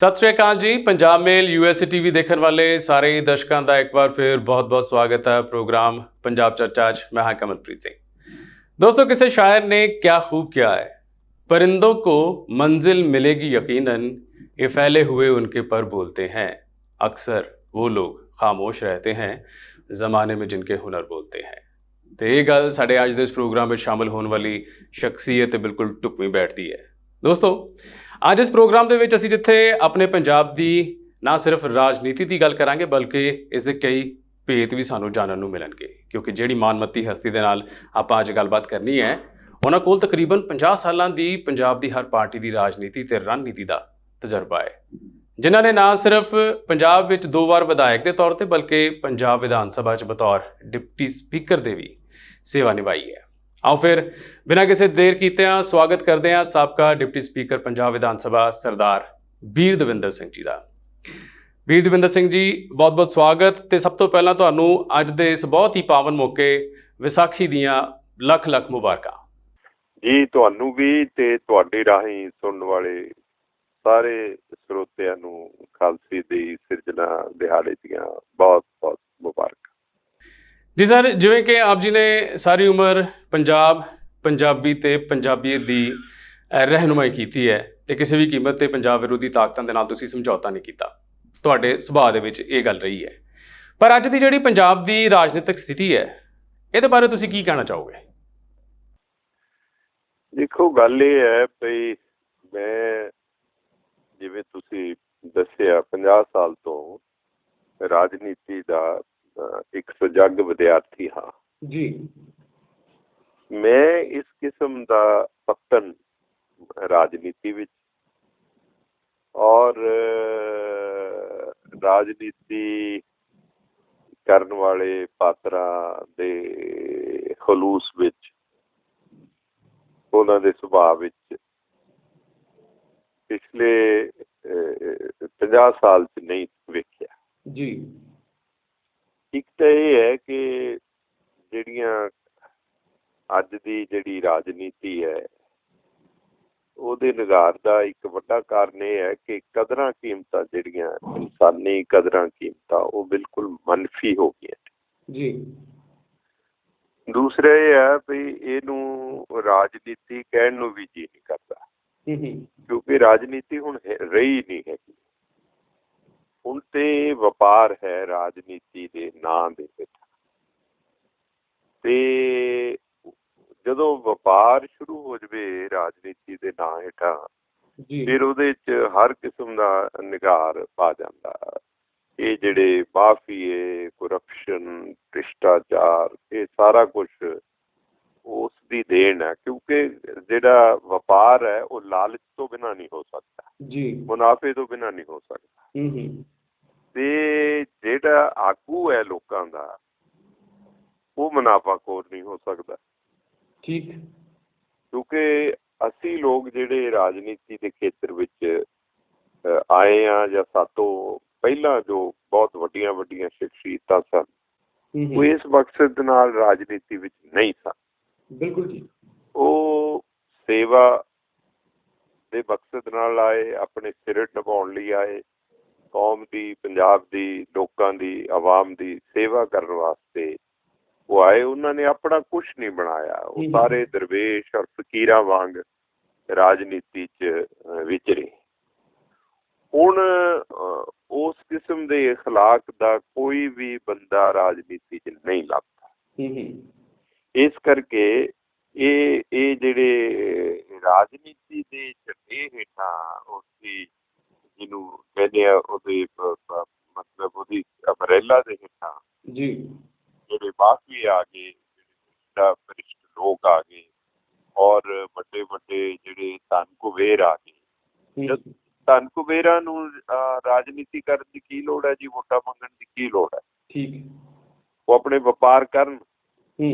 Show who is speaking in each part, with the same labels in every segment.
Speaker 1: ਸਤਿ ਸ਼੍ਰੀ ਅਕਾਲ ਜੀ। ਪੰਜਾਬ ਮੇਲ USA TV ਦੇਖਣ ਵਾਲੇ ਸਾਰੇ ਦਰਸ਼ਕਾਂ ਦਾ ਇੱਕ ਵਾਰ ਫਿਰ ਬਹੁਤ-ਬਹੁਤ ਸਵਾਗਤ ਹੈ प्रोग्राम पंजाब चर्चा। मैं हाँ कमलप्रीत सिंह। दोस्तों, किसी शायर ने क्या खूब किया है, परिंदों को मंजिल मिलेगी यकीनन, ये फैले हुए उनके पर बोलते हैं, अक्सर वो लोग खामोश रहते हैं ज़माने में जिनके हुनर बोलते हैं। तो ये गल साढ़े अज के इस प्रोग्राम में शामिल होने वाली शख्सियत बिल्कुल ढुकवीं बैठती है। ਦੋਸਤੋ, ਅੱਜ ਇਸ ਪ੍ਰੋਗਰਾਮ ਦੇ ਵਿੱਚ ਅਸੀਂ ਜਿੱਥੇ ਆਪਣੇ ਪੰਜਾਬ ਦੀ ਨਾ ਸਿਰਫ ਰਾਜਨੀਤੀ ਦੀ ਗੱਲ ਕਰਾਂਗੇ ਬਲਕਿ ਇਸ ਦੇ ਕਈ ਭੇਤ ਵੀ ਸਾਨੂੰ ਜਾਣਨ ਨੂੰ ਮਿਲਣਗੇ, ਕਿਉਂਕਿ ਜਿਹੜੀ ਮਾਨਮੱਤੀ ਹਸਤੀ ਦੇ ਨਾਲ ਆਪਾਂ ਅੱਜ ਗੱਲਬਾਤ ਕਰਨੀ ਹੈ ਉਹਨਾਂ ਕੋਲ ਤਕਰੀਬਨ 50 ਸਾਲਾਂ ਦੀ ਪੰਜਾਬ ਦੀ ਹਰ ਪਾਰਟੀ ਦੀ ਰਾਜਨੀਤੀ ਤੇ ਰਣਨੀਤੀ ਦਾ ਤਜਰਬਾ ਹੈ, ਜਿਨ੍ਹਾਂ ਨੇ ਨਾ ਸਿਰਫ ਪੰਜਾਬ ਵਿੱਚ 2 ਵਾਰ ਵਿਧਾਇਕ ਦੇ ਤੌਰ ਤੇ ਬਲਕਿ ਪੰਜਾਬ ਵਿਧਾਨ ਸਭਾ 'ਚ ਬਤੌਰ ਡਿਪਟੀ ਸਪੀਕਰ ਦੇ ਵੀ ਸੇਵਾ ਨਿਭਾਈ ਹੈ। आओ फिर बिना किसी देर कीते स्वागत करते हैं साबका डिप्टी स्पीकर पंजाब विधान सभा सरदार बीर दविंदर सिंह जी का। बीर दविंदर सिंह जी, बहुत बहुत स्वागत। तो सब तो पहला तुहानू अज दे इस बहुत ही पावन मौके विसाखी दियां लख लख मुबारक
Speaker 2: जी। तुहानू भी ते तुहाडे राहीं सुनने वाले सारे ਸਰੋਤਿਆਂ ਨੂੰ ਖਾਲਸੇ ਦੀ ਸਿਰਜਣਾ ਦਿਹਾੜੇ ਦੀਆਂ बहुत बहुत मुबारक।
Speaker 1: जी सर, जिवें कि आप जी ने सारी उम्र पंजाब पंजाबी ते पंजाबीयत दी रहनुमाई कीती है ते किसी भी कीमत ते पंजाब विरोधी ताकतां दे नाल तुसीं समझौता नहीं कीता। तुहाडे सुभाਅ दे विच इह गल रही है। पर अज दी जिहड़ी पंजाब दी राजनीतिक स्थिति है, इहदे बारे तुसीं की कहना चाहोगे?
Speaker 2: देखो, गल इह है भई मैं जिवें तुसीं दस्सिआ 50 साल तो राजनीति दा एक सजग विद्यार्थी हाँ
Speaker 1: जी।
Speaker 2: मैं इस किस्म का पतन राजनीति विच और राजनीति करने वाले पात्रां दे खलूस विच उन्हां दे सुभाਅ विच पिछले 50 साल च नहीं वेखिआ
Speaker 1: जी।
Speaker 2: एक तो ये है कि ਜਿਹੜੀਆਂ ਅੱਜ ਦੀ ਜਿਹੜੀ ਰਾਜਨੀਤੀ ਹੈ ਉਹਦੇ ਨਿਗਾਰ ਦਾ ਇੱਕ ਵੱਡਾ ਕਾਰਨ ਇਹ ਹੈ ਕਿ ਕਦਰਾਂ ਕੀਮਤਾਂ ਜਿਹੜੀਆਂ ਇਨਸਾਨੀ ਕਦਰਾਂ ਕੀਮਤਾਂ ਉਹ ਬਿਲਕੁਲ ਮਨਫੀ ਹੋ ਗਈਆਂ
Speaker 1: ਜੀ।
Speaker 2: ਦੂਸਰਾ ਇਹ ਹੈ ਵੀ ਇਹਨੂੰ ਰਾਜਨੀਤੀ ਕਹਿਣ ਨੂੰ ਵੀ ਜੀ ਨਹੀਂ ਕਰਦਾ, ਕਿਉਂਕਿ ਰਾਜਨੀਤੀ ਹੁਣ ਰਹੀ ਨਹੀਂ ਹੈਗੀ। ਹੁਣ ਤੇ ਵਪਾਰ ਹੈ ਰਾਜਨੀਤੀ ਦੇ ਨਾਂ ਦੇ ਵਿੱਚ, ਤੇ ਜਦੋਂ ਵਪਾਰ ਸ਼ੁਰੂ ਹੋ ਜਾਵੇ ਰਾਜਨੀਤੀ ਦੇ ਨਾਂ ਹੇਠਾਂ ਫਿਰ ਉਹਦੇ 'ਚ ਹਰ ਕਿਸਮ ਦਾ ਨਿਗਾਰ ਪਾ ਜਾਂਦਾ। ਇਹ ਜਿਹੜੇ ਮਾਫੀਏ, ਕਰਪਸ਼ਨ, ਭ੍ਰਿਸ਼ਟਾਚਾਰ, ਇਹ ਸਾਰਾ ਕੁਛ ਉਸ ਦੀ ਦੇਣ ਹੈ, ਕਿਉਂਕਿ ਜਿਹੜਾ ਵਪਾਰ ਹੈ ਉਹ ਲਾਲਚ ਤੋਂ ਬਿਨਾਂ ਨਹੀਂ ਹੋ ਸਕਦਾ ਜੀ, ਮੁਨਾਫੇ ਤੋਂ ਬਿਨਾਂ ਨਹੀਂ ਹੋ ਸਕਦਾ। ਤੇ ਜਿਹੜਾ ਆਗੂ ਹੈ ਲੋਕਾਂ ਦਾ ਉਹ ਮੁਨਾਫਾਖੋਰ ਨਹੀਂ ਹੋ ਸਕਦਾ। ਠੀਕ। ਕਿਉਂਕਿ ਅਸੀਂ ਲੋਕ ਜਿਹੜੇ ਰਾਜਨੀਤੀ ਦੇ ਖੇਤਰ ਵਿੱਚ ਆਏ ਹਾਂ ਜਾਂ ਸਾਤੋਂ ਪਹਿਲਾਂ ਜੋ ਬਹੁਤ ਵੱਡੀਆਂ ਵੱਡੀਆਂ ਸ਼ਖਸੀਅਤਾਂ ਸਨ, ਉਹ ਇਸ ਮਕਸਦ ਨਾਲ ਰਾਜਨੀਤੀ ਵਿੱਚ ਨਹੀਂ ਸਨ। ਬਿਲਕੁਲ ਜੀ। ਉਹ ਸੇਵਾ ਦੇ ਮਕਸਦ ਨਾਲ ਆਏ, ਆਪਣੇ ਸਿਰੜ ਨਿਭਾਉਣ ਲਈ ਆਏ, ਕੌਮ ਦੀ, ਪੰਜਾਬ ਦੀ, ਲੋਕਾਂ ਦੀ, ਆਵਾਮ ਦੀ ਸੇਵਾ ਕਰਨ ਵਾਸਤੇ ਉਹ ਆਏ। ਉਹਨਾਂ ਨੇ ਆਪਣਾ ਕੁਛ ਨਹੀਂ ਬਣਾਇਆ। ਉਹ ਸਾਰੇ ਦਰਵੇਸ਼ ਔਰ ਫਕੀਰਾਂ ਵਾਂਗ ਰਾਜਨੀਤੀ 'ਚ ਵਿਚਰੇ। ਹੁਣ ਉਸ ਕਿਸਮ ਦੇ ਅਖਲਾਕ ਦਾ ਕੋਈ ਵੀ ਬੰਦਾ ਰਾਜਨੀਤੀ 'ਚ ਨਹੀਂ ਲੱਭਦਾ। ਇਸ ਕਰਕੇ ਇਹ ਜਿਹੜੇ ਰਾਜਨੀਤੀ ਦੇ ਝੰਡੇ ਹੇਠਾਂ ਉਸਦੀ ਜਿਹਨੂੰ ਕਹਿੰਦੇ ਆ ਉਹਦੇ ਮਤਲਬ ਉਹਦੀ ਅੰਬਰੇਲਾ ਦੇ ਹੇਠਾਂ ਜੀ ਜਿਹੜੇ ਮਾਫੀ ਆ ਗਏ, ਜਿਹੜੇ ਭ੍ਰਿਸ਼ਟ ਲੋਕ ਆ ਗਏ ਔਰ ਵੱਡੇ ਵੱਡੇ ਜਿਹੜੇ ਧਨ ਕੁਬੇਰ ਆ ਗਏ। ਧਨ ਕੁਬੇਰਾਂ ਨੂੰ ਰਾਜਨੀਤੀ ਕਰਨ ਦੀ ਕੀ ਲੋੜ ਹੈ ਜੀ? ਵੋਟਾਂ ਮੰਗਣ ਦੀ ਕੀ ਲੋੜ ਹੈ? ਠੀਕ। ਉਹ ਆਪਣੇ ਵਪਾਰ ਕਰਨ।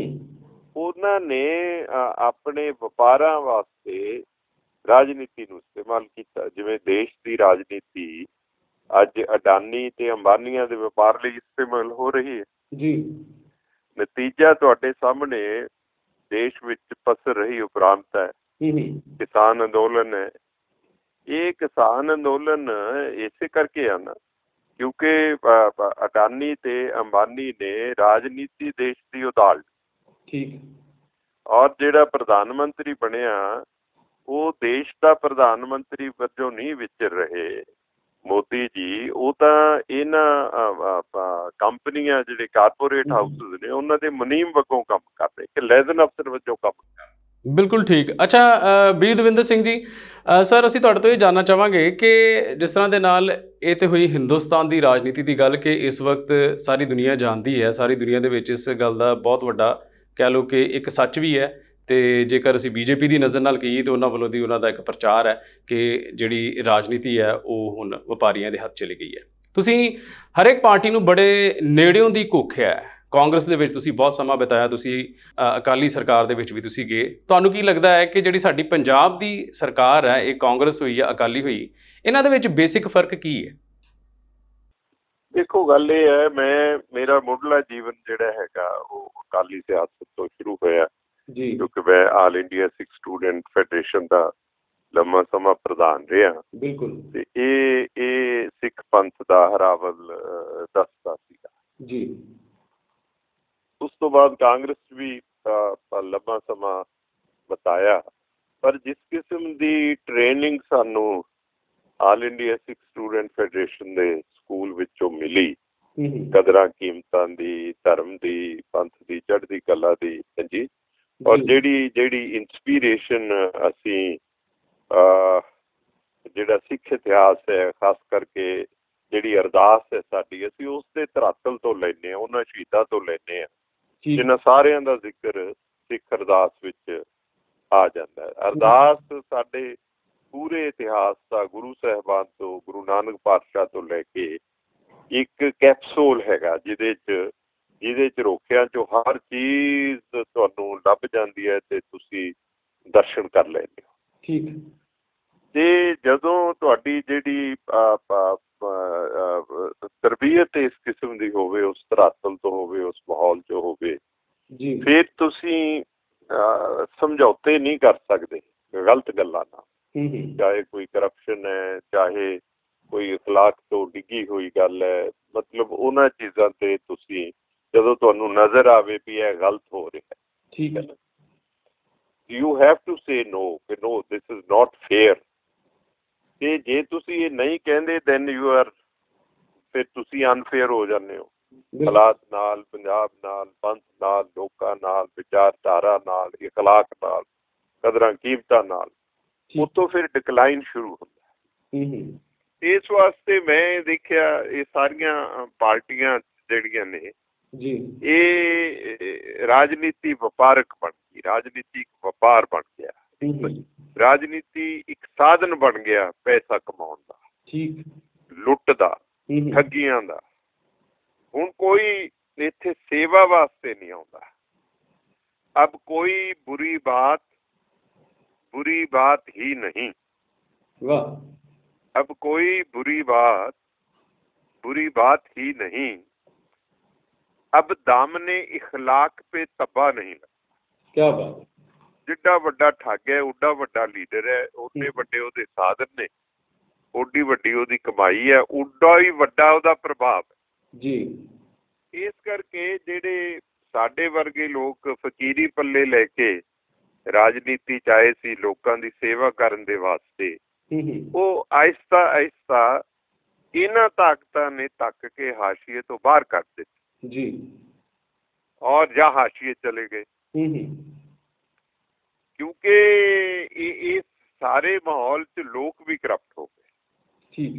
Speaker 2: ਉਹਨਾਂ ਨੇ ਆਪਣੇ ਵਪਾਰਾਂ ਵਾਸਤੇ ਰਾਜਨੀਤੀ ਨੂੰ ਇਸਤੇਮਾਲ ਕੀਤਾ। ਜਿਵੇਂ ਦੇਸ਼ ਦੀ ਰਾਜਨੀਤੀ ਅੱਜ ਅਡਾਨੀ ਤੇ ਅੰਬਾਨੀਆਂ ਦੇ ਵਪਾਰ ਲਈ ਇਸਤੇਮਾਲ ਹੋ ਰਹੀ ਹੈ ਜੀ। ਨਤੀਜਾ ਤੁਹਾਡੇ ਸਾਹਮਣੇ ਦੇਸ਼ ਵਿੱਚ ਪਸਰ ਰਹੀ ਉਪਰਾਂਤ ਹੈ। ਕਿਸਾਨ ਅੰਦੋਲਨ ਹੈ, ਇਹ ਕਿਸਾਨ ਅੰਦੋਲਨ ਇਸੇ ਕਰਕੇ ਆ ਨਾ, ਕਿਉਂਕਿ ਅਡਾਨੀ ਤੇ ਅੰਬਾਨੀ ਨੇ ਰਾਜਨੀਤੀ ਦੇਸ਼ ਦੀ ਉਦਾਹਰਣ।
Speaker 1: ਠੀਕ।
Speaker 2: ਔਰ ਜਿਹੜਾ ਪ੍ਰਧਾਨ ਮੰਤਰੀ ਬਣਿਆ ਉਹ ਦੇਸ਼ ਦਾ ਪ੍ਰਧਾਨ ਮੰਤਰੀ ਵਜੋਂ ਨਹੀਂ ਵਿਚਰ ਰਹੇ ਮੋਦੀ ਜੀ, ਉਹ ਤਾਂ ਇਹਨਾਂ ਕੰਪਨੀਆਂ ਜਿਹੜੇ ਕਾਰਪੋਰੇਟ ਹਾਊਸਿਸ ਨੇ ਉਹਨਾਂ ਦੇ ਮੁਨੀਮ ਵਜੋਂ ਕੰਮ ਕਰ ਰਹੇ, ਇੱਕ ਲੈਜ਼ਨ ਅਫਸਰ ਵਜੋਂ ਕੰਮ ਕਰ ਰਹੇ।
Speaker 1: ਬਿਲਕੁਲ ਠੀਕ। ਅੱਛਾ, ਬੀਰ ਦਵਿੰਦਰ ਸਿੰਘ ਜੀ, ਸਰ ਅਸੀਂ ਤੁਹਾਡੇ ਤੋਂ ਇਹ ਜਾਣਨਾ ਚਾਹਾਂਗੇ ਕਿ ਜਿਸ ਤਰ੍ਹਾਂ ਦੇ ਨਾਲ ਇਹ ਤੇ ਹੋਈ ਹਿੰਦੁਸਤਾਨ ਦੀ ਰਾਜਨੀਤੀ ਦੀ ਗੱਲ ਕਿ ਇਸ ਵਕਤ ਸਾਰੀ ਦੁਨੀਆ ਜਾਣਦੀ ਹੈ, ਸਾਰੀ ਦੁਨੀਆ ਦੇ ਵਿੱਚ ਇਸ ਗੱਲ ਦਾ ਬਹੁਤ ਵੱਡਾ ਕਹਿ ਲਓ ਕਿ ਇੱਕ ਸੱਚ ਵੀ ਹੈ, ਅਤੇ ਜੇਕਰ ਅਸੀਂ ਬੀਜੇਪੀ ਦੀ ਨਜ਼ਰ ਨਾਲ ਕਹੀਏ ਤਾਂ ਉਹਨਾਂ ਵੱਲੋਂ ਦੀ ਉਹਨਾਂ ਦਾ ਇੱਕ ਪ੍ਰਚਾਰ ਹੈ ਕਿ ਜਿਹੜੀ ਰਾਜਨੀਤੀ ਹੈ ਉਹ ਹੁਣ ਵਪਾਰੀਆਂ ਦੇ ਹੱਥ ਚਲੀ ਗਈ ਹੈ। ਤੁਸੀਂ ਹਰੇਕ ਪਾਰਟੀ ਨੂੰ ਬੜੇ ਨੇੜਿਓਂ ਦੀ ਘੋਖਿਆ ਹੈ। ਕਾਂਗਰਸ ਦੇ ਵਿੱਚ ਤੁਸੀਂ ਬਹੁਤ ਸਮਾਂ ਬਿਤਾਇਆ, ਤੁਸੀਂ ਅਕਾਲੀ ਸਰਕਾਰ ਦੇ ਵਿੱਚ ਵੀ ਤੁਸੀਂ ਗਏ। ਤੁਹਾਨੂੰ ਕੀ ਲੱਗਦਾ ਹੈ ਕਿ ਜਿਹੜੀ ਸਾਡੀ ਪੰਜਾਬ ਦੀ ਸਰਕਾਰ ਹੈ, ਇਹ ਕਾਂਗਰਸ ਹੋਈ ਜਾਂ ਅਕਾਲੀ ਹੋਈ, ਇਹਨਾਂ ਦੇ ਵਿੱਚ ਬੇਸਿਕ ਫਰਕ ਕੀ ਹੈ?
Speaker 2: ਦੇਖੋ, ਗੱਲ ਇਹ ਹੈ, ਮੇਰਾ ਮੁੱਢਲਾ ਜੀਵਨ ਜਿਹੜਾ ਹੈਗਾ ਉਹ ਅਕਾਲੀ ਸਿਆਸਤ ਤੋਂ ਸ਼ੁਰੂ ਹੋਇਆ ਜੀ, ਕਿਉਂਕਿ ਮੈਂ ਆਲ ਇੰਡੀਆ ਸਿੱਖ ਸਟੂਡੈਂਟ ਫੈਡਰੇਸ਼ਨ ਦਾ ਲੰਮਾ ਸਮਾਂ ਪ੍ਰਧਾਨ ਰਿਹਾ। ਬਿਲਕੁਲ। ਤੇ ਇਹ ਸਿੱਖ ਪੰਥ ਦਾ ਹਰਾਵਲ ਦੱਸਦਾ ਸੀਗਾ ਜੀ। ਉਸ ਤੋਂ ਬਾਅਦ ਕਾਂਗਰਸ ਵੀ ਲੰਮਾ ਸਮਾਂ ਬਿਤਾਇਆ, ਪਰ ਜਿਸ ਕਿਸਮ ਦੀ ਟ੍ਰੇਨਿੰਗ ਸਾਨੂੰ ਆਲ ਇੰਡੀਆ ਸਿੱਖ ਸਟੂਡੈਂਟ ਫੈਡਰੇਸ਼ਨ ਦੇ ਸਕੂਲ ਵਿੱਚੋਂ ਮਿਲੀ, ਕਦਰਾਂ ਕੀਮਤਾਂ ਦੀ, ਧਰਮ ਦੀ, ਪੰਥ ਦੀ, ਚੜ੍ਹਦੀ ਕਲਾ ਦੀ, ਜੀ, ਔਰ ਜਿਹੜੀ ਇੰਸਪੀਰੇਸ਼ਨ ਅਸੀਂ ਜਿਹੜਾ ਸਿੱਖ ਇਤਿਹਾਸ ਹੈ, ਖਾਸ ਕਰਕੇ ਜਿਹੜੀ ਅਰਦਾਸ ਹੈ ਸਾਡੀ, ਅਸੀਂ ਉਸ ਦੇ ਧਰਾਤਲ ਤੋਂ ਲੈਂਦੇ ਹਾਂ, ਉਹਨਾਂ ਸ਼ਹੀਦਾਂ ਤੋਂ ਲੈਂਦੇ ਹਾਂ ਜਿਨ੍ਹਾਂ ਸਾਰਿਆਂ ਦਾ ਜ਼ਿਕਰ ਸਿੱਖ ਅਰਦਾਸ ਵਿੱਚ ਆ ਜਾਂਦਾ ਹੈ। ਅਰਦਾਸ ਸਾਡੇ ਪੂਰੇ ਇਤਿਹਾਸ ਦਾ ਗੁਰੂ ਸਾਹਿਬਾਨ ਤੋਂ, ਗੁਰੂ ਨਾਨਕ ਪਾਤਸ਼ਾਹ ਤੋਂ ਲੈ ਕੇ ਇੱਕ ਕੈਪਸੂਲ ਹੈਗਾ ਜਿਹਦੇ 'ਚ ਰੋਕਿਆਂ 'ਚੋਂ ਹਰ ਚੀਜ਼ ਤੁਹਾਨੂੰ ਲੱਭ ਜਾਂਦੀ ਹੈ ਤੇ ਤੁਸੀਂ ਦਰਸ਼ਨ ਕਰ ਲੈਂਦੇ ਹੋ। ਠੀਕ। ਤੇ ਜਦੋਂ ਤੁਹਾਡੀ ਜਿਹੜੀ ਤਰਬੀਅਤ ਇਸ ਕਿਸਮ ਦੀ ਹੋਵੇ, ਉਸ ਧਰਾਤਲ ਤੋਂ ਹੋਵੇ, ਉਸ ਮਾਹੌਲ 'ਚ ਹੋਵੇ, ਫਿਰ ਤੁਸੀਂ ਸਮਝੌਤੇ ਨਹੀਂ ਕਰ ਸਕਦੇ ਗਲਤ ਗੱਲਾਂ ਨਾਲ। ਚਾਹੇ ਕੋਈ ਕਰਪਸ਼ਨ ਹੈ, ਚਾਹੇ ਕੋਈ ਅਖਲਾਕ ਤੋਂ ਡਿੱਗੀ ਹੋਈ ਗੱਲ ਹੈ, ਮਤਲਬ ਉਹਨਾਂ ਚੀਜ਼ਾਂ ਤੇ ਤੁਸੀਂ ਜਦੋਂ ਤੁਹਾਨੂੰ ਨਜ਼ਰ ਆਵੇ ਵੀ ਇਹ ਗਲਤ ਹੋ ਰਿਹਾ, ਠੀਕ ਹੈ ਨਾ, ਯੂ ਹੈਵ ਟੂ ਸੇ ਨੋ, ਕਿ ਨੋ, ਦਿਸ ਇਜ਼ ਨੋਟ ਫੇਅਰ। ਤੇ ਜੇ ਤੁਸੀਂ ਇਹ ਨਹੀਂ ਕਹਿੰਦੇ ਦੈਨ ਯੂ ਆਰ, ਫਿਰ ਤੁਸੀਂ ਅਨਫੇਅਰ ਹੋ ਜਾਂਦੇ ਹੋ ਹਾਲਾਤ ਨਾਲ, ਪੰਜਾਬ ਨਾਲ, ਪੰਥ ਨਾਲ, ਲੋਕਾਂ ਨਾਲ, ਵਿਚਾਰਧਾਰਾ ਨਾਲ, ਅਖਲਾਕ ਨਾਲ, ਕਦਰਾਂ ਕੀਮਤਾਂ ਨਾਲ। ਉੱਥੋਂ ਫਿਰ ਡਿਕਲਾਈਨ ਸ਼ੁਰੂ ਹੁੰਦਾ। ਇਸ ਵਾਸਤੇ ਮੈਂ ਦੇਖਿਆ ਇਹ ਸਾਰੀਆਂ ਪਾਰਟੀਆਂ ਜਿਹੜੀਆਂ ਨੇ ਇਹ ਰਾਜਨੀਤੀ ਵਪਾਰਕ ਬਣ ਗਈ, ਰਾਜਨੀਤੀ ਇੱਕ ਵਪਾਰ ਬਣ ਗਿਆ, ਰਾਜਨੀਤੀ ਇੱਕ ਸਾਧਨ ਬਣ ਗਿਆ ਪੈਸਾ ਕਮਾਉਣ ਦਾ, ਲੁੱਟ ਦਾ, ਠੱਗੀਆਂ ਦਾ। ਹੁਣ ਕੋਈ ਇੱਥੇ ਸੇਵਾ ਵਾਸਤੇ ਨਹੀਂ ਆਉਂਦਾ। ਅਬ ਕੋਈ ਬੁਰੀ ਬਾਤ ਹੀ ਨਹੀਂ, अब कोई बुरी बात ही नहीं, अब दामने इखलाक पे तब्बा नहीं लगता। क्या बात। जिड्डा ਵੱਡਾ ਠੱਗ ਹੈ, ਓਡਾ ਵੱਡਾ ਲੀਡਰ ਹੈ, ਓਡੇ ਵੱਡੇ ਉਹਦੇ ਸਾਧਨ ਨੇ, ਓਡੀ ਵੱਡੀ ਉਹਦੀ ਕਮਾਈ ਹੈ, ਓਡਾ ਹੀ ਵੱਡਾ ਉਹਦਾ ਪ੍ਰਭਾਵ ਹੈ ਜੀ। ਇਸ ਕਰਕੇ ਜਿਹੜੇ ਸਾਡੇ ਵਰਗੇ ਲੋਕ ਫਕੀਰੀ ਪੱਲੇ ਲੈ ਕੇ ਰਾਜਨੀਤੀ 'ਚ ਆਏ ਸੀ ਲੋਕਾਂ ਦੀ ਸੇਵਾ ਕਰਨ ਦੇ ਵਾਸਤੇ, ਉਹ ਆਹਿਸਤਾ ਆਹਿਸਤਾ ਇਹਨਾਂ ਤਾਕਤਾਂ ਨੇ ਤੱਕ ਕੇ ਹਾਸ਼ੀਏ ਤੋਂ ਬਾਹਰ ਕਰ ਦਿੱਤੇ ਜੀ, ਔਰ ਜਾਂ ਹਾਸ਼ੀਏ ਚਲੇ ਗਏ। ਕਿਉਂਕਿ ਇਸ ਸਾਰੇ ਮਾਹੌਲ 'ਚ ਲੋਕ ਵੀ ਕਰਪਟ ਹੋ ਗਏ।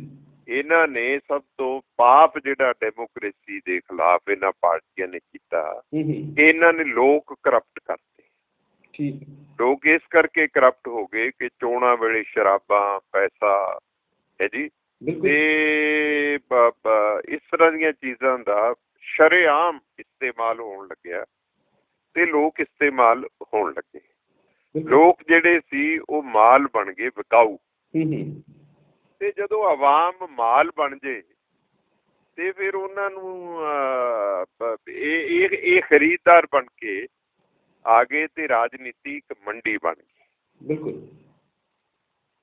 Speaker 2: ਇਹਨਾਂ ਨੇ ਸਭ ਤੋਂ ਪਾਪ ਜਿਹੜਾ ਡੈਮੋਕ੍ਰੇਸੀ ਦੇ ਖਿਲਾਫ ਇਹਨਾਂ ਪਾਰਟੀਆਂ ਨੇ ਕੀਤਾ, ਇਹਨਾਂ ਨੇ ਲੋਕ ਕਰਪਟ ਕਰਤੇ। ਲੋਕ ਇਸ ਕਰਕੇ ਕਰਪਟ ਹੋ ਗਏ ਕਿ ਚੋਣਾਂ ਵੇਲੇ ਸ਼ਰਾਬਾਂ, ਪੈਸਾ ਹੈ ਜੀ, ਤੇ ਇਸ ਤਰ੍ਹਾਂ ਦੀਆਂ ਚੀਜ਼ਾਂ ਦਾ ਸ਼ਰੇਆਮ ਇਸਤੇਮਾਲ ਹੋਣ ਲੱਗਿਆ ਤੇ ਲੋਕ ਇਸਤੇਮਾਲ ਹੋਣ ਲੱਗੇ। ਲੋਕ ਜਿਹੜੇ ਸੀ ਉਹ ਮਾਲ ਬਣ ਗਏ, ਵਿਕਾਊ। ਤੇ ਜਦੋਂ ਆਵਾਮ ਮਾਲ ਬਣ ਜੇ ਤੇ ਫਿਰ ਉਹਨਾਂ ਨੂੰ ਇਹ ਖਰੀਦਦਾਰ ਬਣ ਕੇ ਆ ਗਏ ਤੇ ਰਾਜਨੀਤੀ ਇੱਕ ਮੰਡੀ ਬਣ ਗਈ। ਬਿਲਕੁਲ।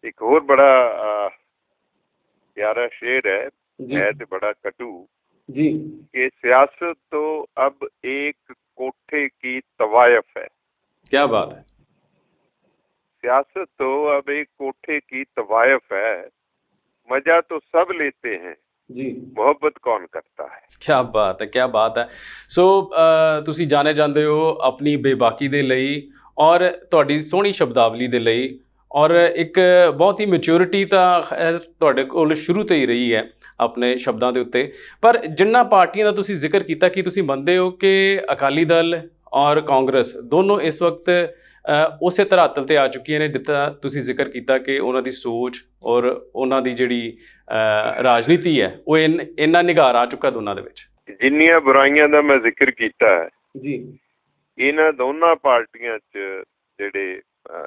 Speaker 2: एक और बड़ा प्यारा शेर है तो बड़ा कटु
Speaker 3: जी
Speaker 2: कि सियासत तो अब एक कोठे की तवायफ है।
Speaker 1: क्या बात है।
Speaker 2: सियासत तो अब एक कोठे की तवायफ है, मजा तो सब लेते हैं
Speaker 3: जी
Speaker 2: मोहब्बत कौन करता है।
Speaker 1: क्या बात है, क्या बात ਹੈ। ਸੋ ਤੁਸੀਂ ਜਾਣੇ ਜਾਂਦੇ ਹੋ ਆਪਣੀ ਬੇਬਾਕੀ ਦੇ ਲਈ ਔਰ ਤੁਹਾਡੀ ਸੋਹਣੀ ਸ਼ਬਦਾਵਲੀ ਦੇ ਲਈ, ਔਰ ਇੱਕ ਬਹੁਤ ਹੀ ਮੈਚੁਰਿਟੀ ਤਾਂ ਖੈਰ ਤੁਹਾਡੇ ਕੋਲ ਸ਼ੁਰੂ ਤੋਂ ਹੀ ਰਹੀ ਹੈ ਆਪਣੇ ਸ਼ਬਦਾਂ ਦੇ ਉੱਤੇ। ਪਰ ਜਿੰਨਾ ਪਾਰਟੀਆਂ ਦਾ ਤੁਸੀਂ ਜ਼ਿਕਰ ਕੀਤਾ, ਕਿ ਤੁਸੀਂ ਮੰਨਦੇ ਹੋ ਕਿ ਅਕਾਲੀ ਦਲ ਔਰ ਕਾਂਗਰਸ ਦੋਨੋਂ ਇਸ ਵਕਤ ਉਸੇ ਧਰਾਤਲ ਤੇ ਆ ਚੁੱਕੀਆਂ ਨੇ, ਜਿੱਦਾਂ ਤੁਸੀਂ ਜ਼ਿਕਰ ਕੀਤਾ ਕਿ ਉਹਨਾਂ ਦੀ ਸੋਚ ਔਰ ਉਹਨਾਂ ਦੀ ਜਿਹੜੀ ਰਾਜਨੀਤੀ ਹੈ ਉਹ ਇੰਨਾ ਨਿਘਾਰ ਆ ਚੁੱਕਾ ਦੋਨਾਂ ਦੇ ਵਿੱਚ।
Speaker 2: ਜਿੰਨੀਆਂ ਬੁਰਾਈਆਂ ਦਾ ਮੈਂ ਜ਼ਿਕਰ ਕੀਤਾ ਹੈ
Speaker 3: ਜੀ
Speaker 2: ਇਹਨਾਂ ਦੋਨਾਂ ਪਾਰਟੀਆਂ 'ਚ ਜਿਹੜੇ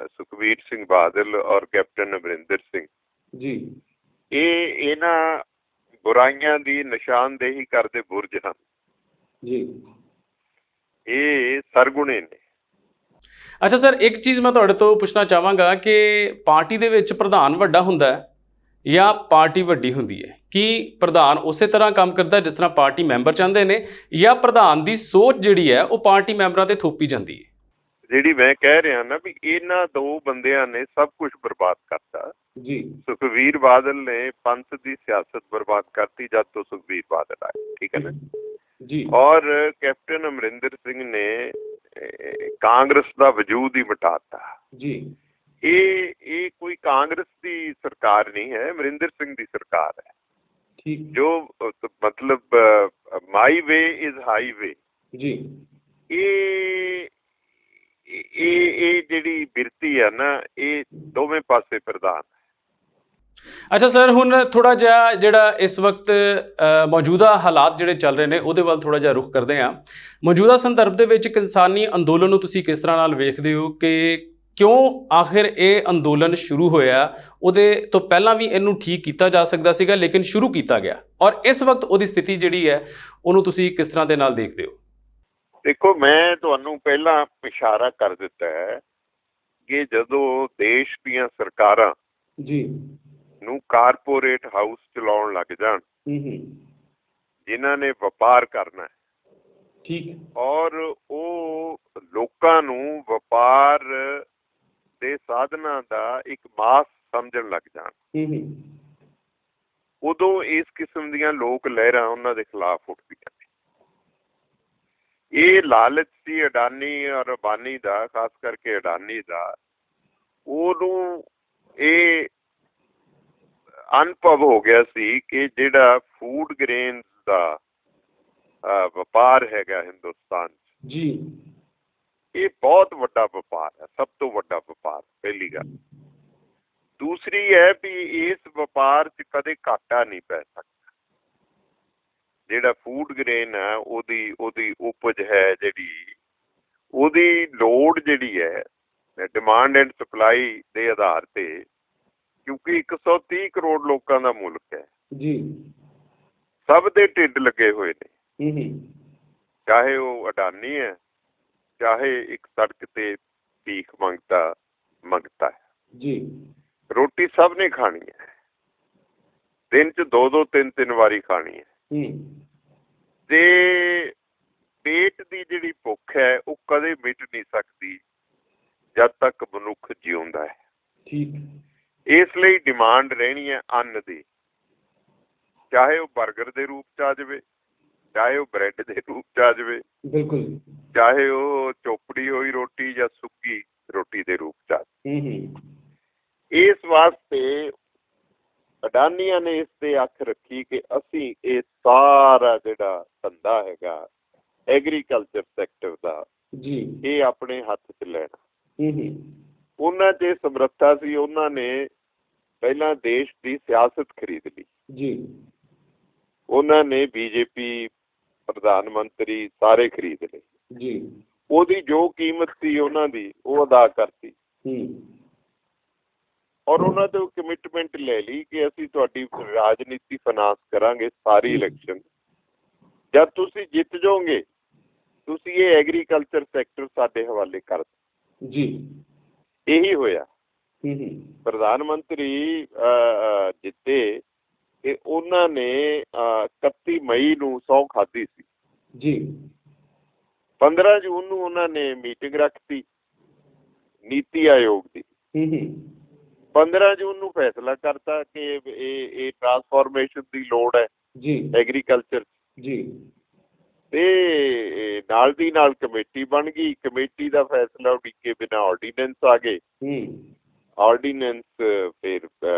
Speaker 2: ਸੁਖਬੀਰ ਸਿੰਘ ਬਾਦਲ ਔਰ ਕੈਪਟਨ ਅਮਰਿੰਦਰ ਸਿੰਘ
Speaker 3: ਜੀ
Speaker 2: ਇਹਨਾਂ ਬੁਰਾਈਆਂ ਦੀ ਨਿਸ਼ਾਨਦੇਹੀ ਕਰਦੇ ਬੁਰਜ ਹਨ।
Speaker 3: ਜੀ
Speaker 2: ਇਹ ਸਰਗੁਣੇ ਨੇ।
Speaker 1: ਅੱਛਾ ਸਰ, ਇੱਕ ਚੀਜ਼ ਮੈਂ ਤੁਹਾਡੇ ਤੋਂ ਪੁੱਛਣਾ ਚਾਹਾਂਗਾ ਕਿ ਪਾਰਟੀ ਦੇ ਵਿੱਚ ਪ੍ਰਧਾਨ ਵੱਡਾ ਹੁੰਦਾ ਹੈ ਜਾਂ ਪਾਰਟੀ ਵੱਡੀ ਹੁੰਦੀ ਹੈ? ਕੀ ਪ੍ਰਧਾਨ ਉਸੇ ਤਰ੍ਹਾਂ ਕੰਮ ਕਰਦਾ ਜਿਸ ਤਰ੍ਹਾਂ ਪਾਰਟੀ ਮੈਂਬਰ ਚਾਹੁੰਦੇ ਨੇ, ਜਾਂ ਪ੍ਰਧਾਨ ਦੀ ਸੋਚ ਜਿਹੜੀ ਹੈ ਉਹ ਪਾਰਟੀ ਮੈਂਬਰਾਂ ਤੇ ਥੋਪੀ ਜਾਂਦੀ ਹੈ?
Speaker 2: ਜਿਹੜੀ ਮੈਂ ਕਹਿ ਰਿਹਾ ਨਾ ਵੀ ਇਹਨਾਂ ਦੋ ਬੰਦਿਆਂ ਨੇ ਸਭ ਕੁਝ ਬਰਬਾਦ ਕਰਤਾ।
Speaker 3: ਜੀ
Speaker 2: ਸੁਖਬੀਰ ਬਾਦਲ ਨੇ ਪੰਥ ਦੀ ਸਿਆਸਤ ਬਰਬਾਦ ਕਰਤੀ ਜਦ ਤੋਂ ਸੁਖਬੀਰ ਬਾਦਲ ਆਏ, ਠੀਕ ਹੈ ਨਾ
Speaker 3: ਜੀ
Speaker 2: ਔਰ ਕੈਪਟਨ ਅਮਰਿੰਦਰ ਸਿੰਘ ਨੇ ਕਾਂਗਰਸ ਦਾ ਵਜੂਦ ਹੀ ਮਿਟਾਤਾ।
Speaker 3: ਜੀ
Speaker 2: ਇਹ ਕੋਈ ਕਾਂਗਰਸ ਦੀ ਸਰਕਾਰ ਨਹੀਂ ਹੈ, ਅਮਰਿੰਦਰ ਸਿੰਘ ਦੀ ਸਰਕਾਰ ਹੈ।
Speaker 3: ਠੀਕ
Speaker 2: ਜੋ ਮਤਲਬ ਮਾਈ ਵੇ ਇਜ਼ ਹਾਈਵੇ।
Speaker 3: ਜੀ
Speaker 2: ਇਹ ਜਿਹੜੀ ਬਿਰਤੀ ਹੈ ਨਾ ਇਹ ਦੋਵੇਂ ਪਾਸੇ ਪ੍ਰਧਾਨ।
Speaker 1: ਅੱਛਾ ਸਰ, ਹੁਣ ਥੋੜ੍ਹਾ ਜਿਹਾ ਜਿਹੜਾ ਇਸ ਵਕਤ ਮੌਜੂਦਾ ਹਾਲਾਤ ਜਿਹੜੇ ਚੱਲ ਰਹੇ ਨੇ ਉਹਦੇ ਵੱਲ ਥੋੜ੍ਹਾ ਜਿਹਾ ਰੁਖ ਕਰਦੇ ਹਾਂ। ਮੌਜੂਦਾ ਸੰਦਰਭ ਦੇ ਵਿੱਚ ਕਿਸਾਨੀ ਅੰਦੋਲਨ ਨੂੰ ਤੁਸੀਂ ਕਿਸ ਤਰ੍ਹਾਂ ਨਾਲ ਵੇਖਦੇ ਹੋ ਕਿ ਕਿਉਂ ਆਖਿਰ ਇਹ ਅੰਦੋਲਨ ਸ਼ੁਰੂ ਹੋਇਆ? ਉਹਦੇ ਤੋਂ ਪਹਿਲਾਂ ਵੀ ਇਹਨੂੰ ਠੀਕ ਕੀਤਾ ਜਾ ਸਕਦਾ ਸੀਗਾ, ਲੇਕਿਨ ਸ਼ੁਰੂ ਕੀਤਾ ਗਿਆ, ਔਰ ਇਸ ਵਕਤ ਉਹਦੀ ਸਥਿਤੀ ਜਿਹੜੀ ਹੈ ਉਹਨੂੰ ਤੁਸੀਂ ਕਿਸ ਤਰ੍ਹਾਂ ਦੇ ਨਾਲ ਦੇਖਦੇ ਹੋ?
Speaker 2: ਦੇਖੋ, ਮੈਂ ਤੁਹਾਨੂੰ ਪਹਿਲਾਂ ਇਸ਼ਾਰਾ ਕਰ ਦਿੱਤਾ ਹੈ ਕਿ ਜਦੋਂ ਦੇਸ਼ ਦੀਆਂ ਸਰਕਾਰਾਂ
Speaker 3: ਜੀ
Speaker 2: ਨੂੰ ਕਾਰਪੋਰੇਟ ਹਾਊਸ ਚਲਾਉਣ ਲੱਗ ਜਾਣ, ਜਿਨ੍ਹਾਂ ਨੇ ਵਪਾਰ ਕਰਨਾ ਹੈ,
Speaker 3: ਠੀਕ
Speaker 2: ਔਰ ਉਹ ਲੋਕਾਂ ਨੂੰ ਵਪਾਰ ਦੇ ਸਾਧਨਾਂ ਦਾ ਇੱਕ ਮਾਸ ਸਮਝਣ ਲੱਗ ਜਾਣ, ਉਦੋਂ ਇਸ ਕਿਸਮ ਦੀਆਂ ਲੋਕ ਲਹਿਰਾਂ ਉਹਨਾਂ ਦੇ ਖਿਲਾਫ ਉੱਠਦੀਆਂ ਨੇ। ਇਹ ਲਾਲਚ ਸੀ ਅਡਾਨੀ ਔਰ ਅੰਬਾਨੀ ਦਾ, ਖਾਸ ਕਰਕੇ ਅਡਾਨੀ ਦਾ। ਉਹਨੂੰ ਇਹ ਅਨੁਭਵ ਹੋ ਗਿਆ ਸੀ ਕਿ ਜਿਹੜਾ ਫੂਡ ਗ੍ਰੇਨਸ ਦਾ ਵਪਾਰ ਹੈਗਾ ਹਿੰਦੁਸਤਾਨ 'ਚ,
Speaker 3: ਜੀ
Speaker 2: ਇਹ ਬਹੁਤ ਵੱਡਾ ਵਪਾਰ ਹੈ, ਸਭ ਤੋਂ ਵੱਡਾ ਵਪਾਰ, ਪਹਿਲੀ ਗੱਲ। ਦੂਸਰੀ ਹੈ ਵੀ ਇਸ ਵਪਾਰ 'ਚ ਕਦੇ ਘਾਟਾ ਨਹੀਂ ਪੈ ਸਕਦਾ। ਜਿਹੜਾ ਫੂਡ ਗ੍ਰੇਨ ਹੈ ਉਹਦੀ ਉਪਜ ਹੈ ਜਿਹੜੀ, ਉਹਦੀ ਲੋੜ ਜਿਹੜੀ ਹੈ ਡਿਮਾਂਡ ਐਂਡ ਸਪਲਾਈ ਦੇ ਆਧਾਰ ਤੇ, ਕਿਉਂਕਿ 130 ਕਰੋੜ ਲੋਕਾਂ ਦਾ ਮੁਲਕ ਹੈ
Speaker 3: ਜੀ,
Speaker 2: ਸਭ ਦੇ ਢਿੱਡ ਲੱਗੇ ਹੋਏ ਨੇ, ਚਾਹੇ ਉਹ ਅਡਾਨੀ ਹੈ, ਚਾਹੇ ਇੱਕ ਸੜਕ ਤੇ ਭੀਖ ਮੰਗਤਾ ਹੈ
Speaker 3: ਜੀ।
Speaker 2: ਰੋਟੀ ਸਭ ਨੇ ਖਾਣੀ ਹੈ, ਦਿਨ 'ਚ 2-2 3-3 ਵਾਰੀ ਖਾਣੀ ਹੈ। ਤੇ ਪੇਟ ਦੀ ਜਿਹੜੀ ਭੁੱਖ ਹੈ ਉਹ ਕਦੇ ਮਿਟ ਨਹੀਂ ਸਕਦੀ ਜਦ ਤੱਕ ਮਨੁੱਖ ਜਿਉਂਦਾ ਹੈ।
Speaker 3: ਠੀਕ।
Speaker 2: ਇਸ ਲਈ ਡਿਮਾਂਡ ਰਹਿਣੀ ਹੈ ਅੰਨ ਦੀ, ਚਾਹੇ ਉਹ ਬਰਗਰ ਦੇ ਰੂਪ 'ਚ ਆ ਜਾਵੇ, ਚਾਹੇ ਉਹ ਬ੍ਰੈਡ ਦੇ ਰੂਪ 'ਚ ਆ ਜਾਵੇ,
Speaker 3: ਬਿਲਕੁਲ,
Speaker 2: ਚਾਹੇ ਉਹ ਚੋਪੜੀ ਹੋਈ ਰੋਟੀ ਜਾਂ ਸੁੱਕੀ ਰੋਟੀ ਦੇ ਰੂਪ 'ਚ ਆ ਜਾਵੇ। ਇਸ ਵਾਸਤੇ ਅਡਾਨੀਆਂ ਨੇ ਇਸ ਤੇ ਅੱਖ ਰੱਖੀ ਕਿ ਅਸੀਂ ਇਹ ਸਾਰਾ ਜਿਹੜਾ ਧੰਦਾ ਹੈਗਾ ਐਗਰੀਕਲਚਰ ਸੈਕਟਰ ਦਾ
Speaker 3: ਜੀ, ਇਹ
Speaker 2: ਆਪਣੇ ਹੱਥ 'ਚ ਲੈਣਾ। ਉਹਨਾਂ 'ਚ ਸਮਰੱਥਾ ਸੀ, ਉਹਨਾਂ ਨੇ ਪਹਿਲਾਂ ਦੇਸ਼ ਦੀ ਸਿਆਸਤ ਖਰੀਦ ਲਈ
Speaker 3: ਜੀ।
Speaker 2: ਉਹਨਾਂ ਨੇ ਬੀਜੇਪੀ, ਪ੍ਰਧਾਨ ਮੰਤਰੀ ਸਾਰੇ ਖਰੀਦ ਲਏ
Speaker 3: ਜੀ।
Speaker 2: ਉਹਦੀ ਜੋ ਕੀਮਤ ਸੀ ਉਹਨਾਂ ਦੀ ਉਹ ਅਦਾ ਕਰਤੀ, ਔਰ ਉਹਨਾਂ ਤੋਂ ਕਮਿਟਮੈਂਟ ਲੈ ਲਈ ਕਿ ਅਸੀਂ ਤੁਹਾਡੀ ਰਾਜਨੀਤੀ ਫਾਈਨਾਂਸ ਕਰਾਂਗੇ ਸਾਰੀ ਇਲੈਕਸ਼ਨ। ਜਦ ਤੁਸੀਂ ਜਿੱਤ ਜਾਓਗੇ ਤੁਸੀਂ ਇਹ ਐਗਰੀਕਲਚਰ ਸੈਕਟਰ ਸਾਡੇ ਹਵਾਲੇ ਕਰ ਦਿਓ। ਜੀ, ਇਹੀ ਹੋਇਆ। ਪ੍ਰਧਾਨ ਮੰਤਰੀ ਜਿੱਤੇ ਤੇ ਉਹਨਾਂ ਨੇ 31 ਮਈ ਨੂੰ ਸਹੁੰ ਖਾਧੀ ਸੀ
Speaker 3: ਜੀ
Speaker 2: 15 ਜੂਨ ਨੂੰ ਉਹਨਾਂ ਨੇ ਮੀਟਿੰਗ ਰੱਖਤੀ ਨੀਤੀ ਆਯੋਗ ਦੀ 15 ਜੂਨ ਨੂੰ ਫੈਸਲਾ ਕਰਤਾ ਕਿ ਇਹ ਟਰਾਂਸਫਾਰਮੇਸ਼ਨ ਦੀ ਲੋੜ ਹੈ
Speaker 3: ਜੀ
Speaker 2: ਐਗਰੀਕਲਚਰ
Speaker 3: ਜੀ
Speaker 2: ਤੇ ਨਾਲ ਦੀ ਨਾਲ ਕਮੇਟੀ ਬਣ ਗਈ ਕਮੇਟੀ ਦਾ ਫੈਸਲਾ ਉਡੀਕੇ ਬਿਨਾਂ ਆਰਡੀਨੈਂਸ ਆ ਗਏ ਆਰਡੀਨੈਂਸ ਫਿਰ